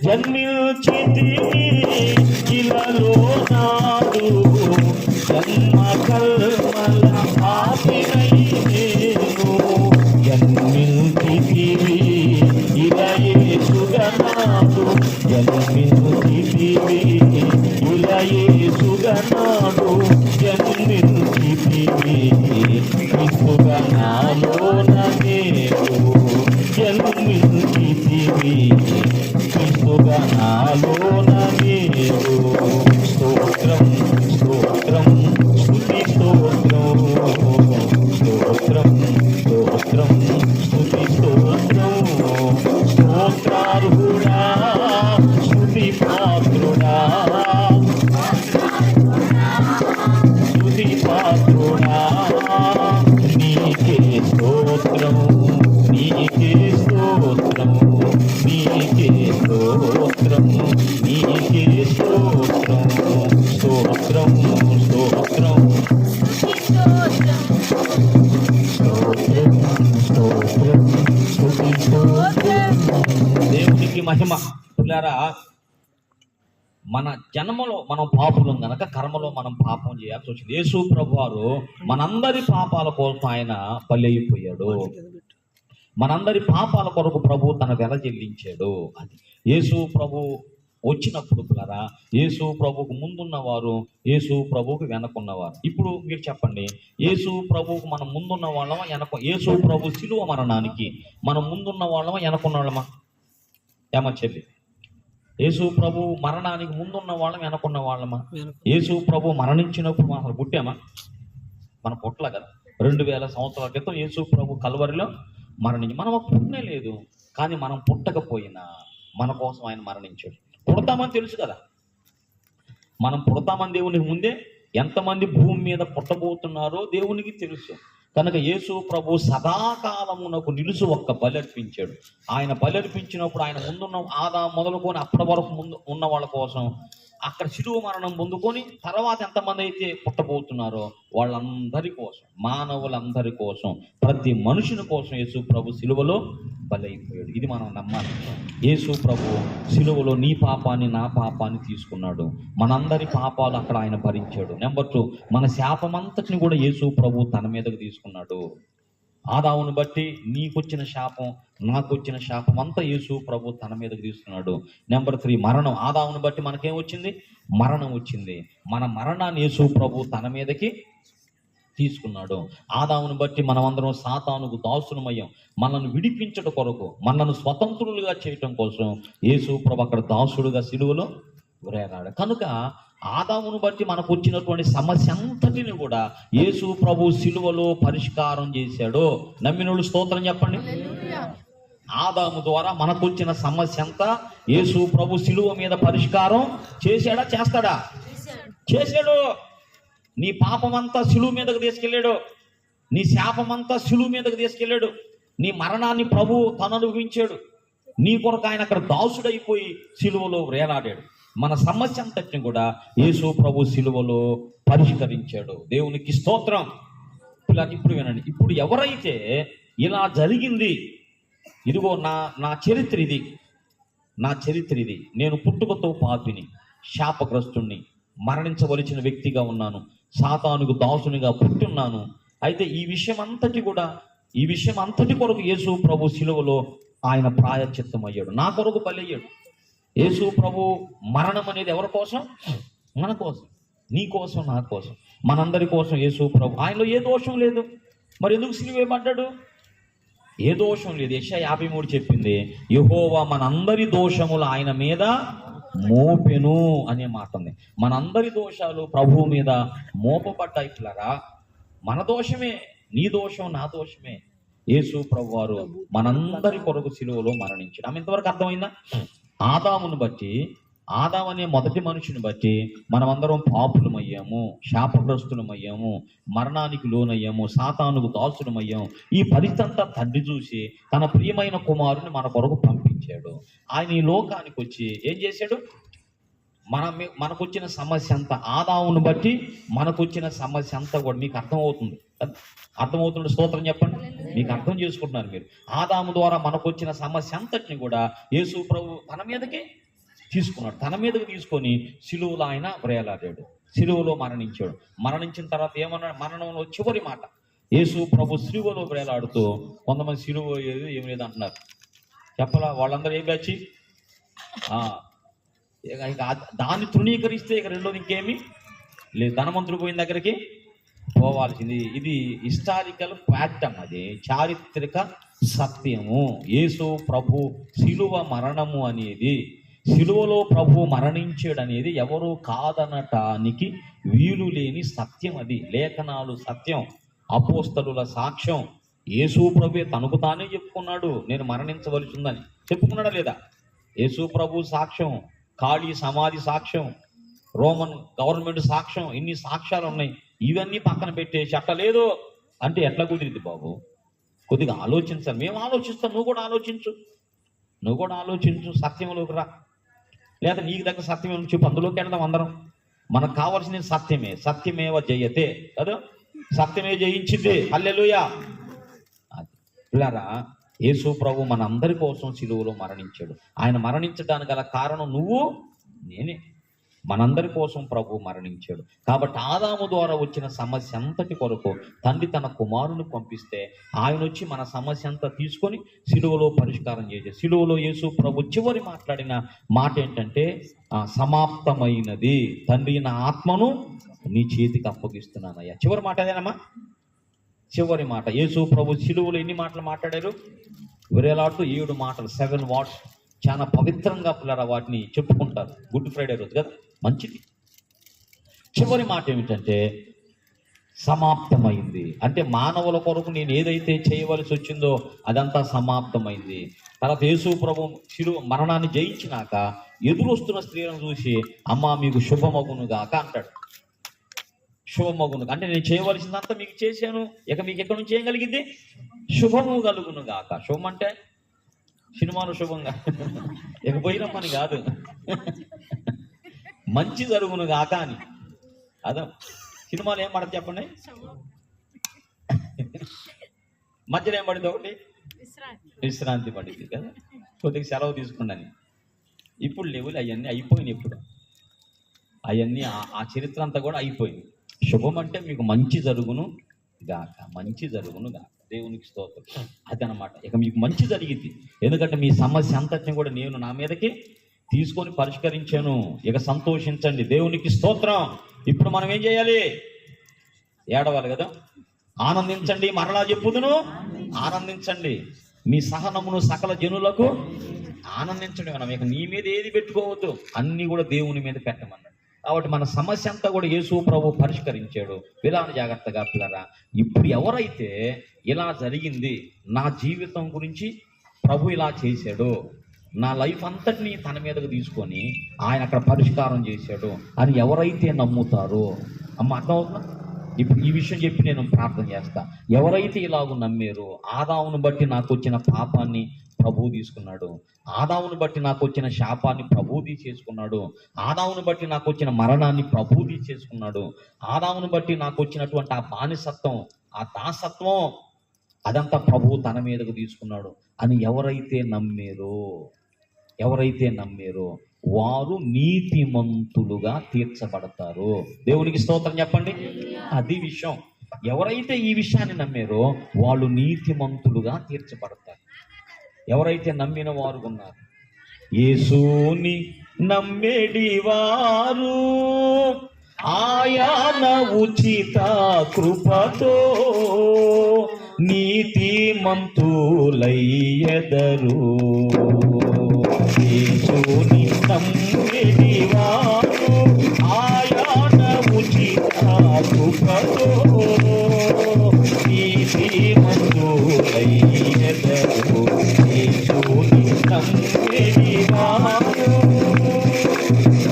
జన్మిల్చితిని ఇలలో నాడు, జన్మ కర్మల పాపినై నేను. జన్మిల్చితివి ఇలయేసుగా నాడు, జన్మిల్చితివి ఇలయేసుగా నాడు, జన్మిల్చితివి క్రీస్తుగా నాలోన నేను. జన్మిల్చితివి క్రీస్తుగా నాలోన నేను. స్తోత్రం స్తోత్రం స్తుతి స్తోత్రం, స్తోత్రం స్తోత్రం స్తుతి స్తోత్రం. స్తోత్రార్హుడా స్తుతి పాత్రుడా, స్తుతి పాత్రుడా, నీకే స్తోత్రం, నీకే స్తోత్రం, నీకే స్తోత్రం, నీకే స్తోత్రం. స్తోత్రం స్తోత్రం స్తోత్రం స్తుతి స్తోత్రం. దేవునికి మహిమ. పిల్లారా, మన జన్మలో మనం పాపులం గనక కర్మలో మనం పాపం చేయాల్సి వచ్చింది. యేసు ప్రభు వారు మనందరి పాపాల కోసం ఆయన బలైపోయాడు. మనందరి పాపాల కొరకు ప్రభు తన వెల చెల్లించాడు. అది యేసు ప్రభు వచ్చినప్పుడు పిల్లరా, యేసు ప్రభుకు ముందున్నవారు, యేసు ప్రభుకు వెనకున్నవారు. ఇప్పుడు మీరు చెప్పండి, యేసు ప్రభుకు మనం ముందున్న వాళ్ళమా యేసు ప్రభు శిలువ మరణానికి మనం ముందున్న వాళ్ళమా వెనకున్న వాళ్ళమా? ఏమో చెల్లి, యేసు ప్రభు మరణానికి ముందున్న వాళ్ళం వెనకున్న వాళ్ళమా? యేసు ప్రభు మరణించినప్పుడు మనం అసలు పుట్టామా? మన పుట్టల కదా. 2000 సంవత్సరాల క్రితం యేసు ప్రభు కల్వరిలో మరణించి మనం పుట్టనే లేదు. కానీ మనం పుట్టకపోయినా మన కోసం ఆయన మరణించాడు. పుడతామని తెలుసు కదా, మనం పుడతామని దేవునికి ముందే ఎంతమంది భూమి మీద పుట్టబోతున్నారో దేవునికి తెలుసు. కనుక యేసు ప్రభు సదాకాలమునకు నిలుసు ఒక్క బలర్పించాడు. ఆయన బలర్పించినప్పుడు ఆయన ముందున్న ఆదాము మొదలుకొని అప్పటి వరకు ముందు ఉన్న వాళ్ళ కోసం అక్కడ శిలువ మరణం పొందుకొని తర్వాత ఎంతమంది అయితే పుట్టబోతున్నారో వాళ్ళందరి కోసం, మానవులందరి కోసం, ప్రతి మనుషుని కోసం యేసు ప్రభు శిలువలో బలైపోయాడు. ఇది మనం నమ్మాలి. యేసు ప్రభు శిలువలో నీ పాపాన్ని నా పాపాన్ని తీసుకున్నాడు. మనందరి పాపాలు అక్కడ ఆయన భరించాడు. నెంబర్ 2, మన శాపమంతటిని కూడా యేసు ప్రభు తన మీదకు తీసుకున్నాడు. ఆదామును బట్టి నీకొచ్చిన శాపం, నాకు వచ్చిన శాపం అంతా యేసు ప్రభు తన మీదకి తీసుకున్నాడు. నెంబర్ 3, మరణం. ఆదామును బట్టి మనకేం వచ్చింది? మరణం వచ్చింది. మన మరణాన్ని యేసు ప్రభు తన మీదకి తీసుకున్నాడు. ఆదామును బట్టి మనమందరం సాతానుకు దాసులమయ్యాం. మనల్ని విడిపించడం కొరకు, మనల్ని స్వతంత్రులుగా చేయటం కోసం యేసు ప్రభు అక్కడ దాసుడుగా సిలువలో వేలాడాడు. కనుక ఆదామును బట్టి మనకు వచ్చినటువంటి సమస్య అంతటిని కూడా యేసు ప్రభు సిలువలో పరిష్కారం చేశాడు. నమ్మినోళ్ళు స్తోత్రం చెప్పండి. ఆదాము ద్వారా మనకు వచ్చిన సమస్య అంతా యేసు ప్రభు సిలువ మీద పరిష్కారం చేశాడా? చేస్తాడా? చేశాడు. నీ పాపమంతా సిలువ మీదకు తీసుకెళ్ళాడు. నీ శాపమంతా సిలువ మీదకు తీసుకెళ్ళాడు. నీ మరణాన్ని ప్రభు తను అనుభవించాడు. నీ కొరకు ఆయన అక్కడ దాసుడైపోయి సిలువలో వేలాడాడు. మన సమస్య అంతటిని కూడా యేసు ప్రభు సిలువలో పరిష్కరించాడు. దేవునికి స్తోత్రం. ఇప్పుడు వినండి. ఇప్పుడు ఎవరైతే ఇలా జరిగింది, ఇదిగో నా చరిత్ర ఇది, నా చరిత్ర ఇది, నేను పుట్టుకతో పాపిని, శాపగ్రస్తుణ్ణి, మరణించవలసిన వ్యక్తిగా ఉన్నాను, సాతానుకు దాసునిగా పుట్టున్నాను. అయితే ఈ విషయం అంతటి కొరకు యేసు ప్రభు సిలువలో ఆయన ప్రాయశ్చిత్తం అయ్యాడు. నా కొరకు బలయ్యాడు. యేసు ప్రభు మరణం అనేది ఎవరి కోసం? మన కోసం, నీ కోసం, నా కోసం, మనందరి కోసం యేసు ప్రభు. ఆయనలో ఏ దోషం లేదు. మరి ఎందుకు సిలువ వేయబడ్డాడు? ఏ దోషం లేదు. యెషయా 53 చెప్పింది, యెహోవా మనందరి దోషములు ఆయన మీద మోపెను అనే మాట ఉంది. మనందరి దోషాలు ప్రభువు మీద మోపబడ్డాయి. పిల్లరా, మన దోషమే, నీ దోషం, నా దోషమే. యేసు ప్రభు వారు మనందరి కొరకు సిలువలో మరణించాడు. ఆమె ఇంతవరకు అర్థమైందా? ఆదామును బట్టి, ఆదాము అనే మొదటి మనుషుని బట్టి మనమందరం పాపులమయ్యాము, శాపగ్రస్తులమయ్యాము, మరణానికి లోనయ్యాము, సాతానుకు దాసులమయ్యాము. ఈ పరిస్థితి అంతా తండ్రి చూసి తన ప్రియమైన కుమారుని మన కొరకు పంపించాడు. ఆయన ఈ లోకానికి వచ్చి ఏం చేశాడు? మనకొచ్చిన సమస్య అంతా, ఆదామును బట్టి మనకొచ్చిన సమస్య అంతా కూడా మీకు అర్థమవుతుంది. స్తోత్రం చెప్పండి. మీకు అర్థం చేసుకుంటున్నారు మీరు. ఆదాము ద్వారా మనకొచ్చిన సమస్య అంతటిని కూడా యేసు ప్రభు తన మీదకి తీసుకున్నాడు. తన మీదకి తీసుకొని సిలువలో ఆయన వేలాడాడు. సిలువలో మరణించాడు. మరణించిన తర్వాత ఏమన్నాడు? మరణంలో చివరి మాట, యేసు ప్రభు సిలువలో వేలాడుతూ, కొంతమంది సిలువ ఏం లేదు అంటున్నారు. చెప్పలా? వాళ్ళందరూ ఏం బ్యాచి? దాన్ని తృణీకరిస్తే ఇక రెండోది ఇంకేమి లేదు. ధనవంతుడు పోయిన దగ్గరికి పోవాల్సింది. ఇది హిస్టారికల్ ఫ్యాక్ట్. అది చారిత్రక సత్యము. యేసు ప్రభు సిలువ మరణము అనేది, సిలువలో ప్రభు మరణించాడు అనేది ఎవరు కాదనటానికి వీలు లేని సత్యం. అది లేఖనాలు సత్యం, అపోస్తలుల సాక్ష్యం. యేసు ప్రభు తనకు తానే చెప్పుకున్నాడు, నేను మరణించవలసి ఉందని. చెప్పుకున్నాడా లేదా? యేసు ప్రభు సాక్ష్యం, ఖాళీ సమాధి సాక్ష్యం, రోమన్ గవర్నమెంట్ సాక్ష్యం, ఇన్ని సాక్ష్యాలు ఉన్నాయి. ఇవన్నీ పక్కన పెట్టేసి అట్లా లేదు అంటే ఎట్లా కుదిరింది బాబు? కొద్దిగా ఆలోచించాలి. మేము ఆలోచిస్తాం, నువ్వు కూడా ఆలోచించు. సత్యంలోకి రా. లేదా నీకు దగ్గర సత్యం ఏమని చెప్పు, అందులోకి వెళ్దాం అందరం. మనకు కావాల్సిన సత్యమే. సత్యమేవ జయతే కదా, సత్యమే జయించింది. హల్లెలూయా. పిల్లరా, యేసు ప్రభు మన అందరి కోసం సిలువలో మరణించాడు. ఆయన మరణించడానికి గల కారణం నువ్వు, నేనే. మనందరి కోసం ప్రభు మరణించాడు. కాబట్టి ఆదాము ద్వారా వచ్చిన సమస్య అంతటి కొరకు తండ్రి తన కుమారుని పంపిస్తే ఆయన వచ్చి మన సమస్య అంతా తీసుకొని సిలువలో పరిష్కారం చేశాడు. సిలువలో యేసు ప్రభు చివరి మాట్లాడిన మాట ఏంటంటే, సమాప్తమైనది, తండ్రి నా ఆత్మను నీ చేతికి అప్పగిస్తున్నానయ్యా. చివరి మాట అదేనమ్మా, చివరి మాట. యేసు ప్రభు సిలువలో ఎన్ని మాటలు మాట్లాడారు? వేరేలాడుతూ 7 మాటలు, 7 words. చాలా పవిత్రంగా పిల్లల వాటిని చెప్పుకుంటారు గుడ్ ఫ్రైడే రోజు కదా, మంచిది. చివరి మాట ఏమిటంటే సమాప్తమైంది. అంటే మానవుల కొరకు నేను ఏదైతే చేయవలసి వచ్చిందో అదంతా సమాప్తమైంది. తర్వాత యేసు ప్రభు శిలువ మరణాన్ని జయించినాక ఎదురొస్తున్న స్త్రీలను చూసి, అమ్మా మీకు శుభమగునుగాక అంటాడు. శుభమగును అంటే నేను చేయవలసిందంతా మీకు చేశాను, ఇక మీకు ఎక్కడి నుంచి చేయగలిగింది? శుభము కలుగునుగాక. శుభం అంటే సినిమాలో శుభంగా ఇక పోయినమ్మని కాదు. మంచి జరుగును గాక అని. అదే సినిమాలు ఏం పడదు చెప్పండి, మధ్యలో ఏం పడింది? ఒకటి విశ్రాంతి పడింది కదా, కొద్దిగా సెలవు తీసుకుండని. ఇప్పుడు లేవులు అవన్నీ అయిపోయినాయి. ఇప్పుడు అవన్నీ ఆ చరిత్ర అంతా కూడా అయిపోయింది. శుభం అంటే మీకు మంచి జరుగును గాక, మంచి జరుగును గాక. దేవునికి స్తోత్రం. అదనమాట. ఇక మీకు మంచి జరిగింది, ఎందుకంటే మీ సమస్య అంతటిని కూడా నేను నా మీదకి తీసుకొని పరిష్కరించాను. ఇక సంతోషించండి. దేవునికి స్తోత్రం. ఇప్పుడు మనం ఏం చేయాలి? ఏడవాలి కదా. ఆనందించండి, మరలా చెప్పుదును, ఆనందించండి. మీ సహనమును సకల జనులకు ఆనందించండి. మనం ఇక నీ మీద ఏది పెట్టుకోవద్దు, అన్నీ కూడా దేవుని మీద పెట్టమన్నాడు. కాబట్టి మన సమస్య అంతా కూడా యేసు ప్రభు పరిష్కరించాడు. విధాన జాగ్రత్తగా పిల్లరా, ఇప్పుడు ఎవరైతే ఇలా జరిగింది, నా జీవితం గురించి ప్రభు ఇలా చేశాడు, నా లైఫ్ అంతటినీ తన మీదకు తీసుకొని ఆయన అక్కడ పరిష్కారం చేశాడు అని ఎవరైతే నమ్ముతారో, అమ్మ అర్థమవుతుందా? ఇప్పుడు ఈ విషయం చెప్పి నేను ప్రార్థన చేస్తా. ఎవరైతే ఇలాగ నమ్మారో, ఆదామును బట్టి నాకు వచ్చిన పాపాన్ని ప్రభువు తీసుకున్నాడు, ఆదామును బట్టి నాకు వచ్చిన శాపాన్ని ప్రభువు తీసేసుకున్నాడు, ఆదామును బట్టి నాకు వచ్చిన మరణాన్ని ప్రభువు తీసేసుకున్నాడు, ఆదామును బట్టి నాకు వచ్చినటువంటి ఆ బానిసత్వం, ఆ దాసత్వం, అదంతా ప్రభువు తన మీదకు తీసుకున్నాడు అని ఎవరైతే నమ్మారో వారు నీతిమంతులుగా తీర్చబడతారు. దేవునికి స్తోత్రం చెప్పండి. అది విషయం. ఎవరైతే ఈ విషయాన్ని నమ్మారో వాళ్ళు నీతిమంతులుగా తీర్చబడతారు. ఎవరైతే నమ్మిన వారు ఉన్నారు, యేసుని నమ్మేడి వారు ఆయన ఉచిత కృపతో నీతిమంతులయ్యెదరు. యేసుని నమ్మేడి వారు ఆయన ఉచిత కృపతో నీతిమంతులయ్యెదరు. యేసుని నమ్మేడి వారు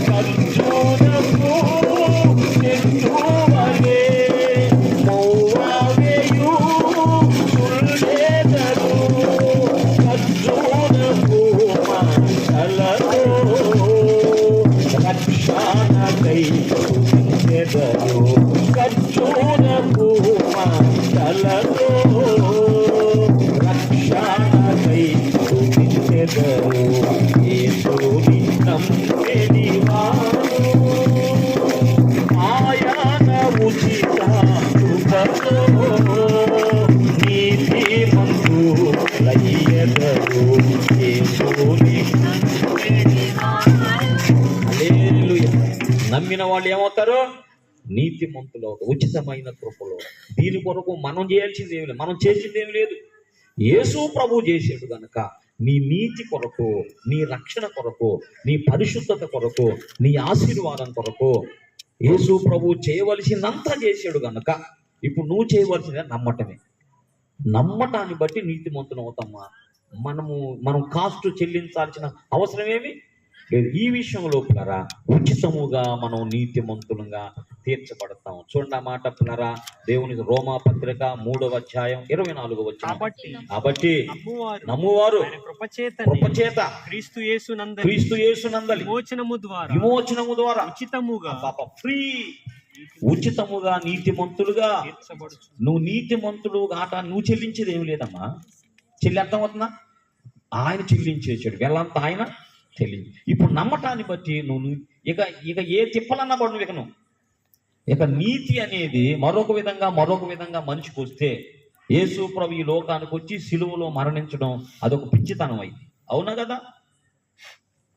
ఖర్జూరపు చెట్టు వలె మోవావేయు సుల్లేదరు. ఖర్జూరపు మంటలతో రక్షణకై స్తుతించెదరు. ఖర్జూరపు మంటలతో రక్షణకై స్తుతించెదరు. యేసుని నమ్మేడి వారు ఆయన ఉచిత కృపతో నీతిమంతులయ్యెదరు. యేసుని హల్లెలూయా. నమ్మిన వాళ్ళు ఏమవుతారు? నీతిమంతులు అవుతారు, ఉచితమైన కృపలో. దీని కొరకు మనం చేయాల్సింది ఏమి లేదు, మనం చేసింది ఏమి లేదు. యేసు ప్రభు చేసాడు గనక నీ నీతి కొరకు, నీ రక్షణ కొరకు, నీ పరిశుద్ధత కొరకు, నీ ఆశీర్వాదం కొరకు యేసు ప్రభు చేయవలసిందంతా చేశాడు గనక ఇప్పుడు నువ్వు చేయవలసిందే నమ్మటమే. నమ్మటాన్ని బట్టి నీతిమంతులు అవుతామా. మనం కాస్ట్ చెల్లించాల్సిన అవసరం ఏమి లేదు. ఈ విషయంలో పిల్లరా ఉచితముగా మనం నీతిమంతులుగా తీర్చబడతాం. చూడండి ఆ మాట పిల్లరా, దేవుని రోమా పత్రిక 3వ అధ్యాయం 24వ వచనం. కాబట్టి నమ్మువారు కృపచేత క్రీస్తు యేసునందలి విమోచనము ద్వారా ఉచితముగా నీతిమంతులుగా నువ్వు నీతిమంతుడు ఆట నువ్వు చెల్లించేది ఏమి లేదమ్మా. అర్థమవుతుందా? ఆయన చెల్లించేసాడు, వెళ్ళంతా ఆయన చెల్లించి. ఇప్పుడు నమ్మటాన్ని బట్టి నువ్వు ఇక ఏ తిప్పలన్నా పడు నువ్వు ఇక నీతి అనేది మరొక విధంగా మనిషికి వస్తే, యేసు ప్రభు ఈ లోకానికి వచ్చి సిలువలో మరణించడం అదొక పిచ్చితనం అయింది.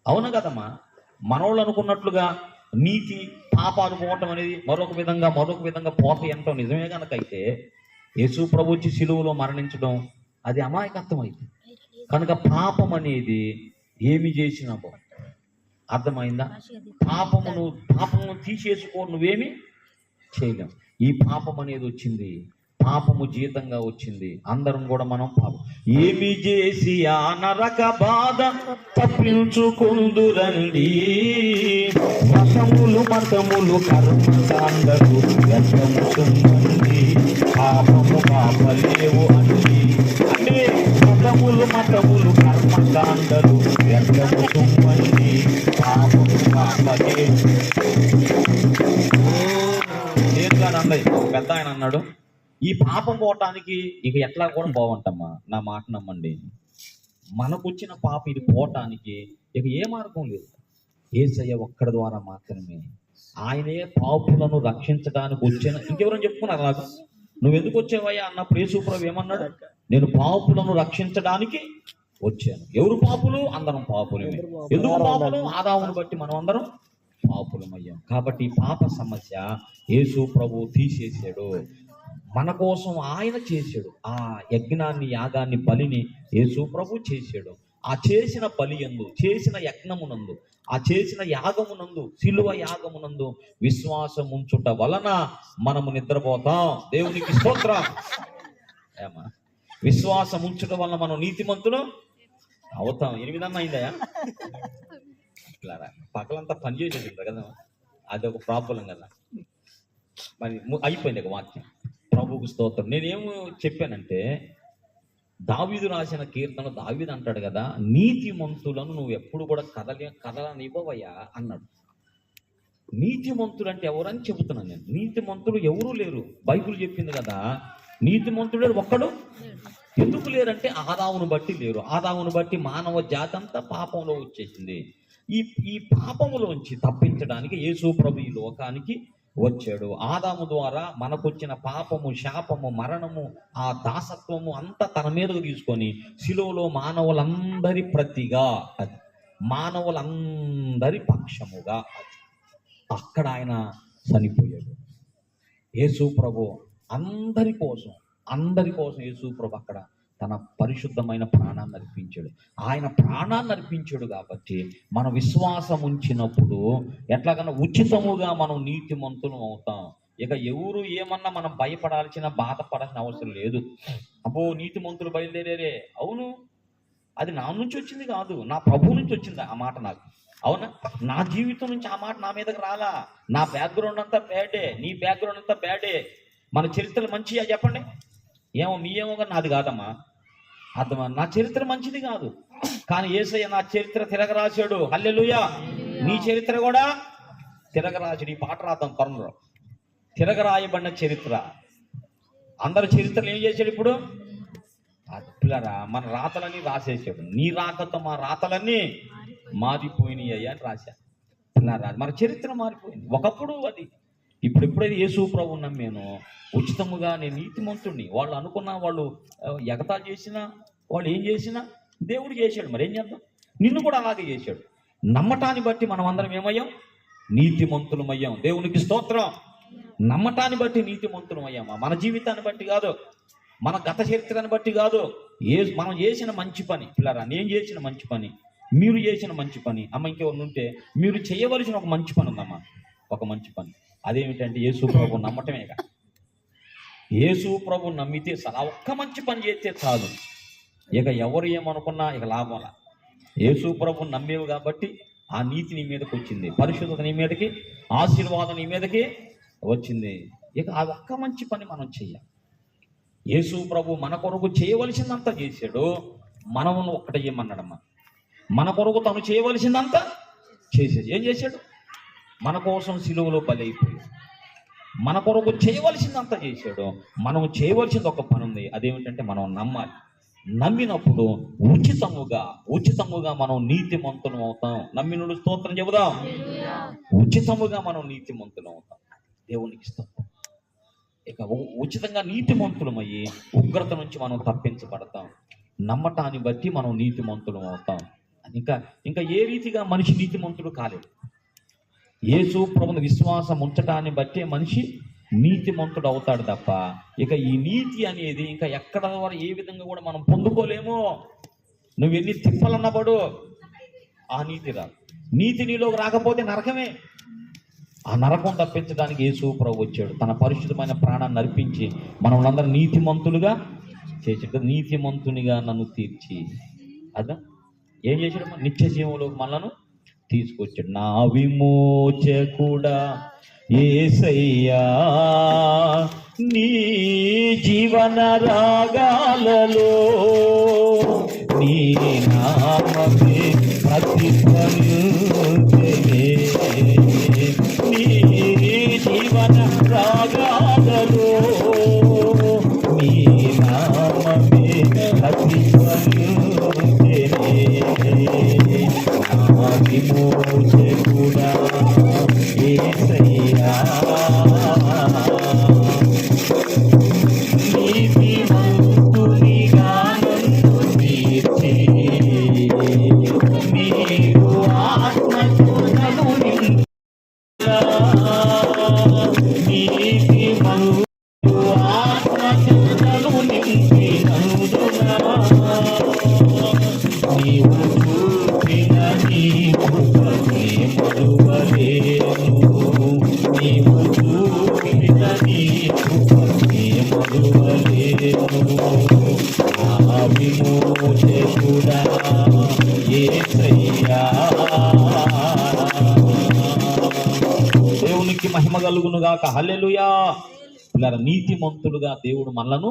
అవునా కదమ్మా? మనోళ్ళు అనుకున్నట్లుగా నీతి పాపాలు పోవటం అనేది మరొక విధంగా పోతాయి అంటాం నిజమే కనుకైతే యేసు ప్రభు వచ్చి సిలువలో మరణించడం అది అమాయకత్వం అయింది. కనుక పాపం అనేది ఏమి చేసినా అర్థమైందా? పాపమును తీసేసుకో, నువ్వేమి చేయలేం. ఈ పాపం అనేది వచ్చింది, పాపము జీతంగా వచ్చింది. అందరం కూడా మనం పాపం ఏమి చేసి ఆ నరక బాధ తప్పించుకుందురండి. మతములు కర్మకాండలు వ్యర్థముచుందండి. పాపము పాపలేవు అండి. అంటే మతములు కర్మకాండలు వ్యర్థముచుందండి. పాపము పాప అన్నది పెద్ద ఆయన అన్నాడు, ఈ పాపం పోవటానికి ఇక ఎట్లా కూడా బాగుంటమ్మా, నా మాట నమ్మండి. మనకొచ్చిన పాప ఇది పోవటానికి ఇక ఏ మార్గం లేదు, యేసయ్య ఒక్కడి ద్వారా మాత్రమే. ఆయనే పాపులను రక్షించడానికి వచ్చిన. ఇంకెవరని చెప్పుకున్నారు నాకు, నువ్వెందుకు వచ్చావయ్యా అన్నప్పుడు యేసుప్రభు ఏమన్నాడు, నేను పాపులను రక్షించడానికి వచ్చాను. ఎవరు పాపులు? అందరం పాపులమే. ఎందుకు పాపులు? ఆదామును బట్టి మనం అందరం పాపులమయ్యాం. కాబట్టి ఈ పాప సమస్య యేసు ప్రభు తీసేసాడు, మన కోసం ఆయన చేశాడు. ఆ యజ్ఞాన్ని, యాగాన్ని, బలిని యేసు ప్రభు చేశాడు. ఆ చేసిన బలి యందు, చేసిన యజ్ఞమునందు, ఆ చేసిన యాగమునందు, సిలువ యాగమునందు విశ్వాసం ఉంచుట వలన మనము నిద్రపోతాం. దేవునికి స్తోత్రం. ఏమా విశ్వాసం ఉంచుట వలన మనం నీతిమంతులు అవుతాం. 8 అయిందా? ఇట్లా పగలంతా పని చేసేది కదా, అది ఒక ప్రాబ్లం కదా. మరి అయిపోయింది ఒక వాక్యం. ప్రభువుకు స్తోత్రం. నేనేమో చెప్పానంటే, దావీదు రాసిన కీర్తన, దావీదు అంటాడు కదా, నీతిమంతులను నువ్వు ఎప్పుడు కూడా కదలనివ్వవయ్యా అన్నాడు. నీతిమంతుడు అంటే ఎవరని చెబుతున్నాను నేను. నీతిమంతులు ఎవరూ లేరు. బైబిల్ చెప్పింది కదా, నీతిమంతుడు ఒక్కడు ఎందుకు లేరంటే ఆదామును బట్టి లేరు. ఆదామును బట్టి మానవ జాతి అంతా పాపంలో వచ్చేసింది. ఈ పాపములోంచి తప్పించడానికి యేసు ప్రభు ఈ లోకానికి వచ్చాడు. ఆదాము ద్వారా మనకొచ్చిన పాపము, శాపము, మరణము, ఆ దాసత్వము అంతా తన మీదకు తీసుకొని శిలువలో మానవులందరి ప్రతిగా, అది మానవులందరి పక్షముగా అక్కడ ఆయన చనిపోయాడు. యేసు ప్రభు అందరి కోసం యేసు ప్రభు అక్కడ తన పరిశుద్ధమైన ప్రాణాన్ని అర్పించాడు. ఆయన ప్రాణాన్ని అర్పించాడు కాబట్టి మన విశ్వాసం ఉంచినప్పుడు ఎట్లాగన్నా ఉచితముగా మనం నీతిమంతులం అవుతాం. ఇక ఎవరు ఏమన్నా మనం భయపడాల్సిన, బాధపడాల్సిన అవసరం లేదు. అబ్బో నీతిమంతులు బయలుదేరే, అవును, అది నా నుంచి వచ్చింది కాదు, నా ప్రభువు నుంచి వచ్చింది ఆ మాట నాకు. అవునా? నా జీవితం నుంచి ఆ మాట నా మీదకి రాలా. నా బ్యాక్గ్రౌండ్ అంతా బ్యాడే, నీ బ్యాక్గ్రౌండ్ అంతా బ్యాడే. మన చరిత్రలు మంచిగా చెప్పండి. ఏమో మీ ఏమో కానీ నాది కాదమ్మా. అర్థమా? నా చరిత్ర మంచిది కాదు, కానీ యేసయ్య నా చరిత్ర తిరగరాశాడు. హల్లెలూయా. నీ చరిత్ర కూడా తిరగరాశాడు. ఈ పాట రాద్దాం త్వరలో. తిరగరాయబడిన చరిత్ర. అందరి చరిత్రలు ఏం చేశాడు ఇప్పుడు? పిల్లరా, మన రాతలన్నీ రాసేసాడు. నీ రాకతో మా రాతలన్నీ మారిపోయినాయి అయ్యా అని రాశాడు. పిల్లరా, మన చరిత్ర మారిపోయింది. ఒకప్పుడు అది. ఇప్పుడు ఎప్పుడైతే యేసు ప్రభువుని నమ్మాను, ఉచితముగా నేను నీతిమంతుడిని, వాళ్ళు అనుకున్న, వాళ్ళు ఎగతా చేసినా, వాళ్ళు ఏం చేసినా దేవుడు చేశాడు. మరి ఏం చేద్దాం? నిన్ను కూడా అలాగే చేశాడు. నమ్మటాన్ని బట్టి మనం అందరం ఏమయ్యాం? నీతిమంతులమయ్యాం. దేవునికి స్తోత్రం. నమ్మటాన్ని బట్టి నీతిమంతులమయ్యామా? మన జీవితాన్ని బట్టి కాదు, మన గత చరిత్రని బట్టి కాదు. మనం చేసిన మంచి పని. పిల్లరా, నేను చేసిన మంచి పని, మీరు చేసిన మంచి పని. అమ్మ ఇంకెవరు ఉంటే మీరు చేయవలసిన ఒక మంచి పని ఉందమ్మా, ఒక మంచి పని. అదేమిటంటే యేసు ప్రభు నమ్మటమేగా. యేసు ప్రభు నమ్మితే సలా ఒక్క మంచి పని చేస్తే చాలు. ఇక ఎవరు ఏమనుకున్నా ఇక లాభంలా. యేసు ప్రభు నమ్మేవు కాబట్టి ఆ నీతి నీ మీదకి వచ్చింది, పరిశుద్ధత నీ మీదకి, ఆశీర్వాదం నీ మీదకి వచ్చింది. ఇక ఆ ఒక్క మంచి పని మనం చెయ్యాలి. యేసు ప్రభు మన కొరకు చేయవలసిందంతా చేశాడు. మనము ఒక్కటే చేయమన్నాడమ్మా. మన కొరకు తను చేయవలసిందంతా చేసేది. ఏం చేశాడు? మన కోసం సిలువలో బలి అయిపోయాడు. మన కొరకు చేయవలసిందంతా చేశాడు. మనం చేయవలసింది ఒక పని ఉంది. అదేమిటంటే మనం నమ్మాలి. నమ్మినప్పుడు ఉచితముగా మనం నీతిమంతులం అవుతాం. నమ్మినుడు స్తోత్రం చెబుదాం. ఉచితముగా మనం నీతిమంతులం అవుతాం. దేవునికి స్తోత్రం. ఇక ఉచితంగా నీతిమంతులమయ్యి ఉగ్రత నుంచి మనం తప్పించబడతాం. నమ్మటాన్ని బట్టి మనం నీతిమంతులం అవుతాం. ఇంకా ఏ రీతిగా మనిషి నీతిమంతుడు కాలేడు. యేసు ప్రభువుని విశ్వాసం ఉంచటాన్ని బట్టే మనిషి నీతిమంతుడు అవుతాడు తప్ప ఇక ఈ నీతి అనేది ఇంకా ఎక్కడ ఏ విధంగా కూడా మనం పొందుకోలేము. నువ్వు ఎన్ని తిప్పలన్నబడు ఆ నీతి రాదు. నీతి నీలోకి రాకపోతే నరకమే. ఆ నరకం తప్పించడానికి యేసు ప్రభు వచ్చాడు. తన పరిశుద్ధమైన ప్రాణాన్ని అర్పించి మనల్ని నీతిమంతులుగా చేసాడు. నీతిమంతునిగా నన్ను తీర్చి అదా ఏం చేశాడు? నిత్య జీవంలోకి మనలను తీసుకొచ్చాడు. నా విమోచకుడా యేసయ్యా, నీ జీవన రాగాలలో నీ నామమే ప్రతిఫలించెనే. యేసయ్యా నీతిమంతునిగా నన్ను తీర్చి నీవు ఆత్మతో నన్ను నింపగా నీతిమంతు ఆత్మతో నన్ను నింపినందున నీవు చూపిన నీ కృపనే మరువలేను నీవు చూపిన నీ కృపనే మరువలేను నా విమోచకుడా యేసయ్యా దేవునికి మహిమ కలుగును గాక హల్లెలూయా. పిల్లరా నీతిమంతులుగా దేవుడు మనలను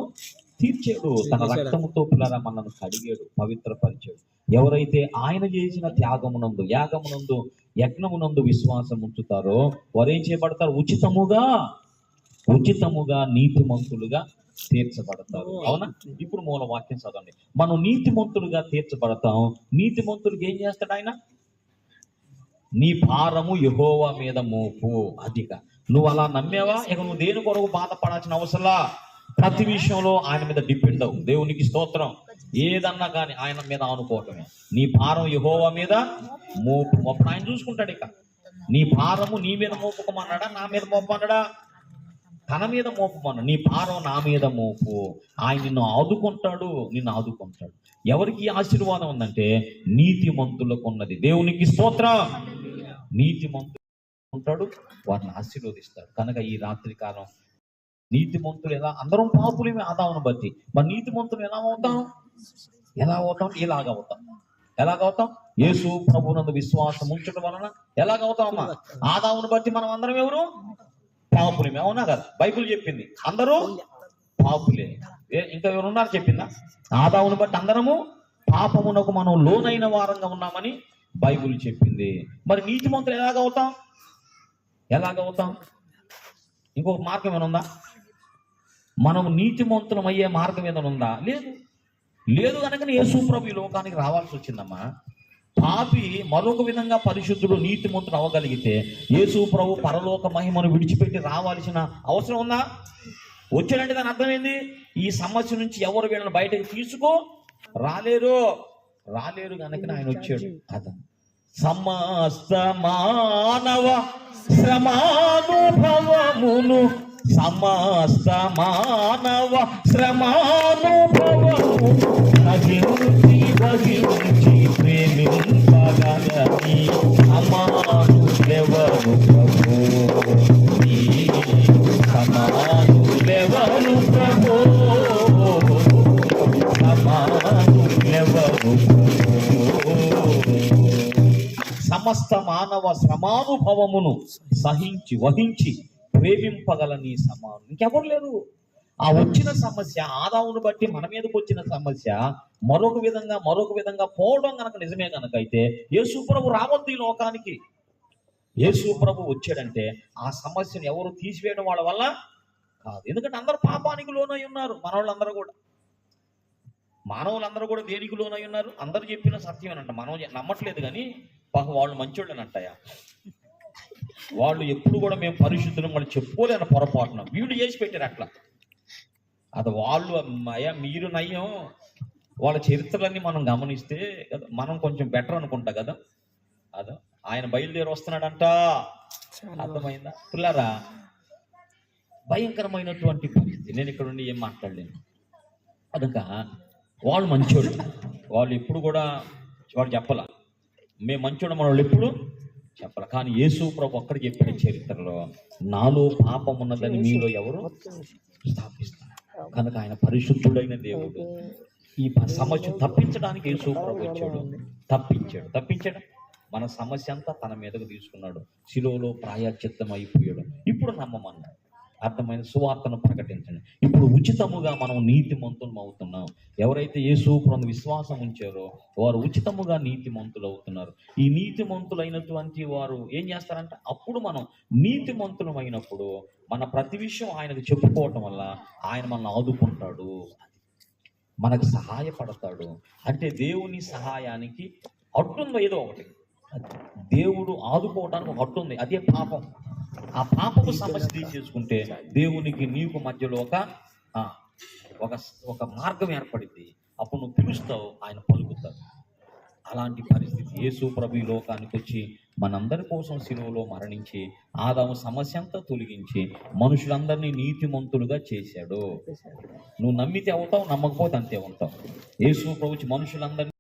తీర్చాడు, తన రక్తముతో పిల్లరా మనను కడిగాడు, పవిత్రపరిచాడు. ఎవరైతే ఆయన చేసిన త్యాగమునందు యాగమునందు యజ్ఞమునందు విశ్వాసం ఉంచుతారో వారు ఏం చేయబడతారు? ఉచితముగా నీతిమంతులుగా తీర్చబడతారు. అవునా? ఇప్పుడు మూల వాక్యం చదవండి. మనం నీతిమంతులుగా తీర్చబడతాం. నీతిమంతులకు ఏం చేస్తాడు ఆయన? నీ భారము యెహోవా మీద మోపు. అదిగా నువ్వు అలా నమ్మేవా? ఇక నువ్వు దేని కొరకు బాధపడాల్సిన అవసరంలా. ప్రతి విషయంలో ఆయన మీద డిపెండ్ అవ్వు. దేవునికి స్తోత్రం. ఏదన్నా కానీ ఆయన మీద ఆనుకోవటమే. నీ భారం యెహోవా మీద మోపు. అప్పుడు ఆయన చూసుకుంటాడు. ఇక నీ భారము నీ మీద మోపుకోమన్నాడా, నా మీద మోపమన్నాడా? తన మీద మోపమన్నా. నీ భారం నా మీద మోపు. ఆయన నిన్ను ఆదుకుంటాడు. ఎవరికి ఆశీర్వాదం ఉందంటే నీతిమంతులకు ఉన్నది. దేవునికి స్తోత్రం. నీతిమంతులు ఉంటాడు, వారిని ఆశీర్వదిస్తాడు. కనుక ఈ రాత్రి కాలం నీతిమంతులు ఎలా, అందరం పాపులమే ఆదామును బట్టి. మరి నీతిమంతులు ఎలా అవుతాం? ఎలాగవుతాం? యేసు ప్రభువునందు విశ్వాసం ఉంచడం వలన ఎలాగవుతామమ్మా? ఆదామును బట్టి మనం అందరం ఎవరు? పాపులమే. అవునా కదా? బైబిల్ చెప్పింది అందరూ పాపులే. ఇంకా ఎవరున్నారు చెప్పిందా? ఆదామును బట్టి అందరము పాపమునకు మనం లోనైన వారంగా ఉన్నామని బైబిల్ చెప్పింది. మరి నీతిమంతులు ఎలాగవుతాం? ఇంకొక మార్గం ఏమైనా ఉందా? మనం నీతిమంతులం అయ్యే మార్గం ఏదైనా ఉందా? లేదు కనుక యేసు ప్రభు ఈ లోకానికి రావాల్సి వచ్చిందమ్మా. పాపి మరొక విధంగా పరిశుద్ధుడు నీతిమంతుడు అవ్వగలిగితే యేసు ప్రభు పరలోక మహిమను విడిచిపెట్టి రావాల్సిన అవసరం ఉందా? వచ్చాడంటే దాని అర్థమైంది, ఈ సమస్య నుంచి ఎవరు వీళ్ళని బయటకు రాలేరు కనుక ఆయన వచ్చాడు. అర్థం. సమస్త మానవ శ్రమానుభవమును వహించి ప్రేమింపగలని అమానులెవరు ప్రభు, నీ సమానులెవరు ప్రభు, సమానులెవరు సమస్త మానవ శ్రమానుభవమును వహించి ప్రేమింపగలని సమాను ఇంకెవరు లేరు. ఆ వచ్చిన సమస్య ఆదామును బట్టి మన మీదకి వచ్చిన సమస్య మరొక విధంగా పోవడం కనుక నిజమే కనుక అయితే యేసు ప్రభు రావద్దు ఈ లోకానికి. యేసు ప్రభు వచ్చాడంటే ఆ సమస్యను ఎవరు తీసివేయడం వాళ్ళ వల్ల కాదు. ఎందుకంటే అందరూ పాపానికి లోనై ఉన్నారు. మానవులందరూ కూడా దేనికి లోనై ఉన్నారు? అందరూ చెప్పిన సత్యమేనంట. మనం నమ్మట్లేదు కానీ పాపం వాళ్ళు మంచోళ్ళనంటయా. వాళ్ళు ఎప్పుడు కూడా మేము పరిశుద్ధులు వాళ్ళు చెప్పుకోలేని పొరపాటున వీళ్ళు చేసి పెట్టారు అట్లా. అది వాళ్ళు అయ్యా మీరు నయ్యం. వాళ్ళ చరిత్రలన్నీ మనం గమనిస్తే కదా మనం కొంచెం బెటర్ అనుకుంటా కదా. అదో ఆయన బయలుదేరి వస్తున్నాడంట. అర్థమైందా పిల్లరా? భయంకరమైనటువంటి పరిస్థితి. నేను ఇక్కడ ఉండి ఏం మాట్లాడలేను కనుక వాళ్ళు మంచోళ్ళు. వాళ్ళు ఎప్పుడు కూడా వాడు చెప్పాల మేము మంచోడు మన వాళ్ళు ఎప్పుడు చెప్పాల. కానీ యేసు ప్రభు ఒక్కడికి చెప్పిన చరిత్రలో నాలో పాపం ఉన్నదని మీలో ఎవరు స్థాపిస్తున్నారు. కనుక ఆయన పరిశుద్ధుడైన దేవుడు. ఈ సమస్య తప్పించడానికి యేసు ప్రభు వచ్చాడు. తప్పించాడు. మన సమస్య అంతా తన మీదకు తీసుకున్నాడు. శిలువలో ప్రాయశ్చిత్తం అయిపోయాడు. ఇప్పుడు నమ్మమన్నాడు. అర్థమైన సువార్తను ప్రకటించండి. ఇప్పుడు ఉచితముగా మనం నీతిమంతులం అవుతున్నాం. ఎవరైతే యేసు ప్రభువునందు విశ్వాసం ఉంచారో వారు ఉచితముగా నీతిమంతులు అవుతున్నారు. ఈ నీతిమంతులైనటువంటి వారు ఏం చేస్తారంటే అప్పుడు మనం నీతిమంతులం అయినప్పుడు మన ప్రతి విషయం ఆయనకు చెప్పుకోవటం వల్ల ఆయన మనల్ని ఆదుకుంటాడు, మనకు సహాయపడతాడు. అంటే దేవుని సహాయానికి అడ్డుంది ఏదో ఒకటి. దేవుడు ఆదుకోవడానికి ఒక అడ్డుంది, అదే పాపం. ఆ పాపపు సమస్య తీసేసుకుంటే దేవునికి నీకు మధ్యలో ఆ, ఒక ఒక మార్గం ఏర్పడింది. అప్పుడు నువ్వు పిలుస్తావు, ఆయన పలుకుతాడు. అలాంటి పరిస్థితి యేసు ప్రభు ఈ లోకానికి వచ్చి మనందరి కోసం శిలువలో మరణించి ఆదాము సమస్య అంతా తొలగించి మనుషులందరినీ నీతిమంతులుగా చేశాడు. నువ్వు నమ్మితే అవుతావు, నమ్మకపోతే అంతే ఉంటావు. యేసు ప్రభు వచ్చి మనుషులందరినీ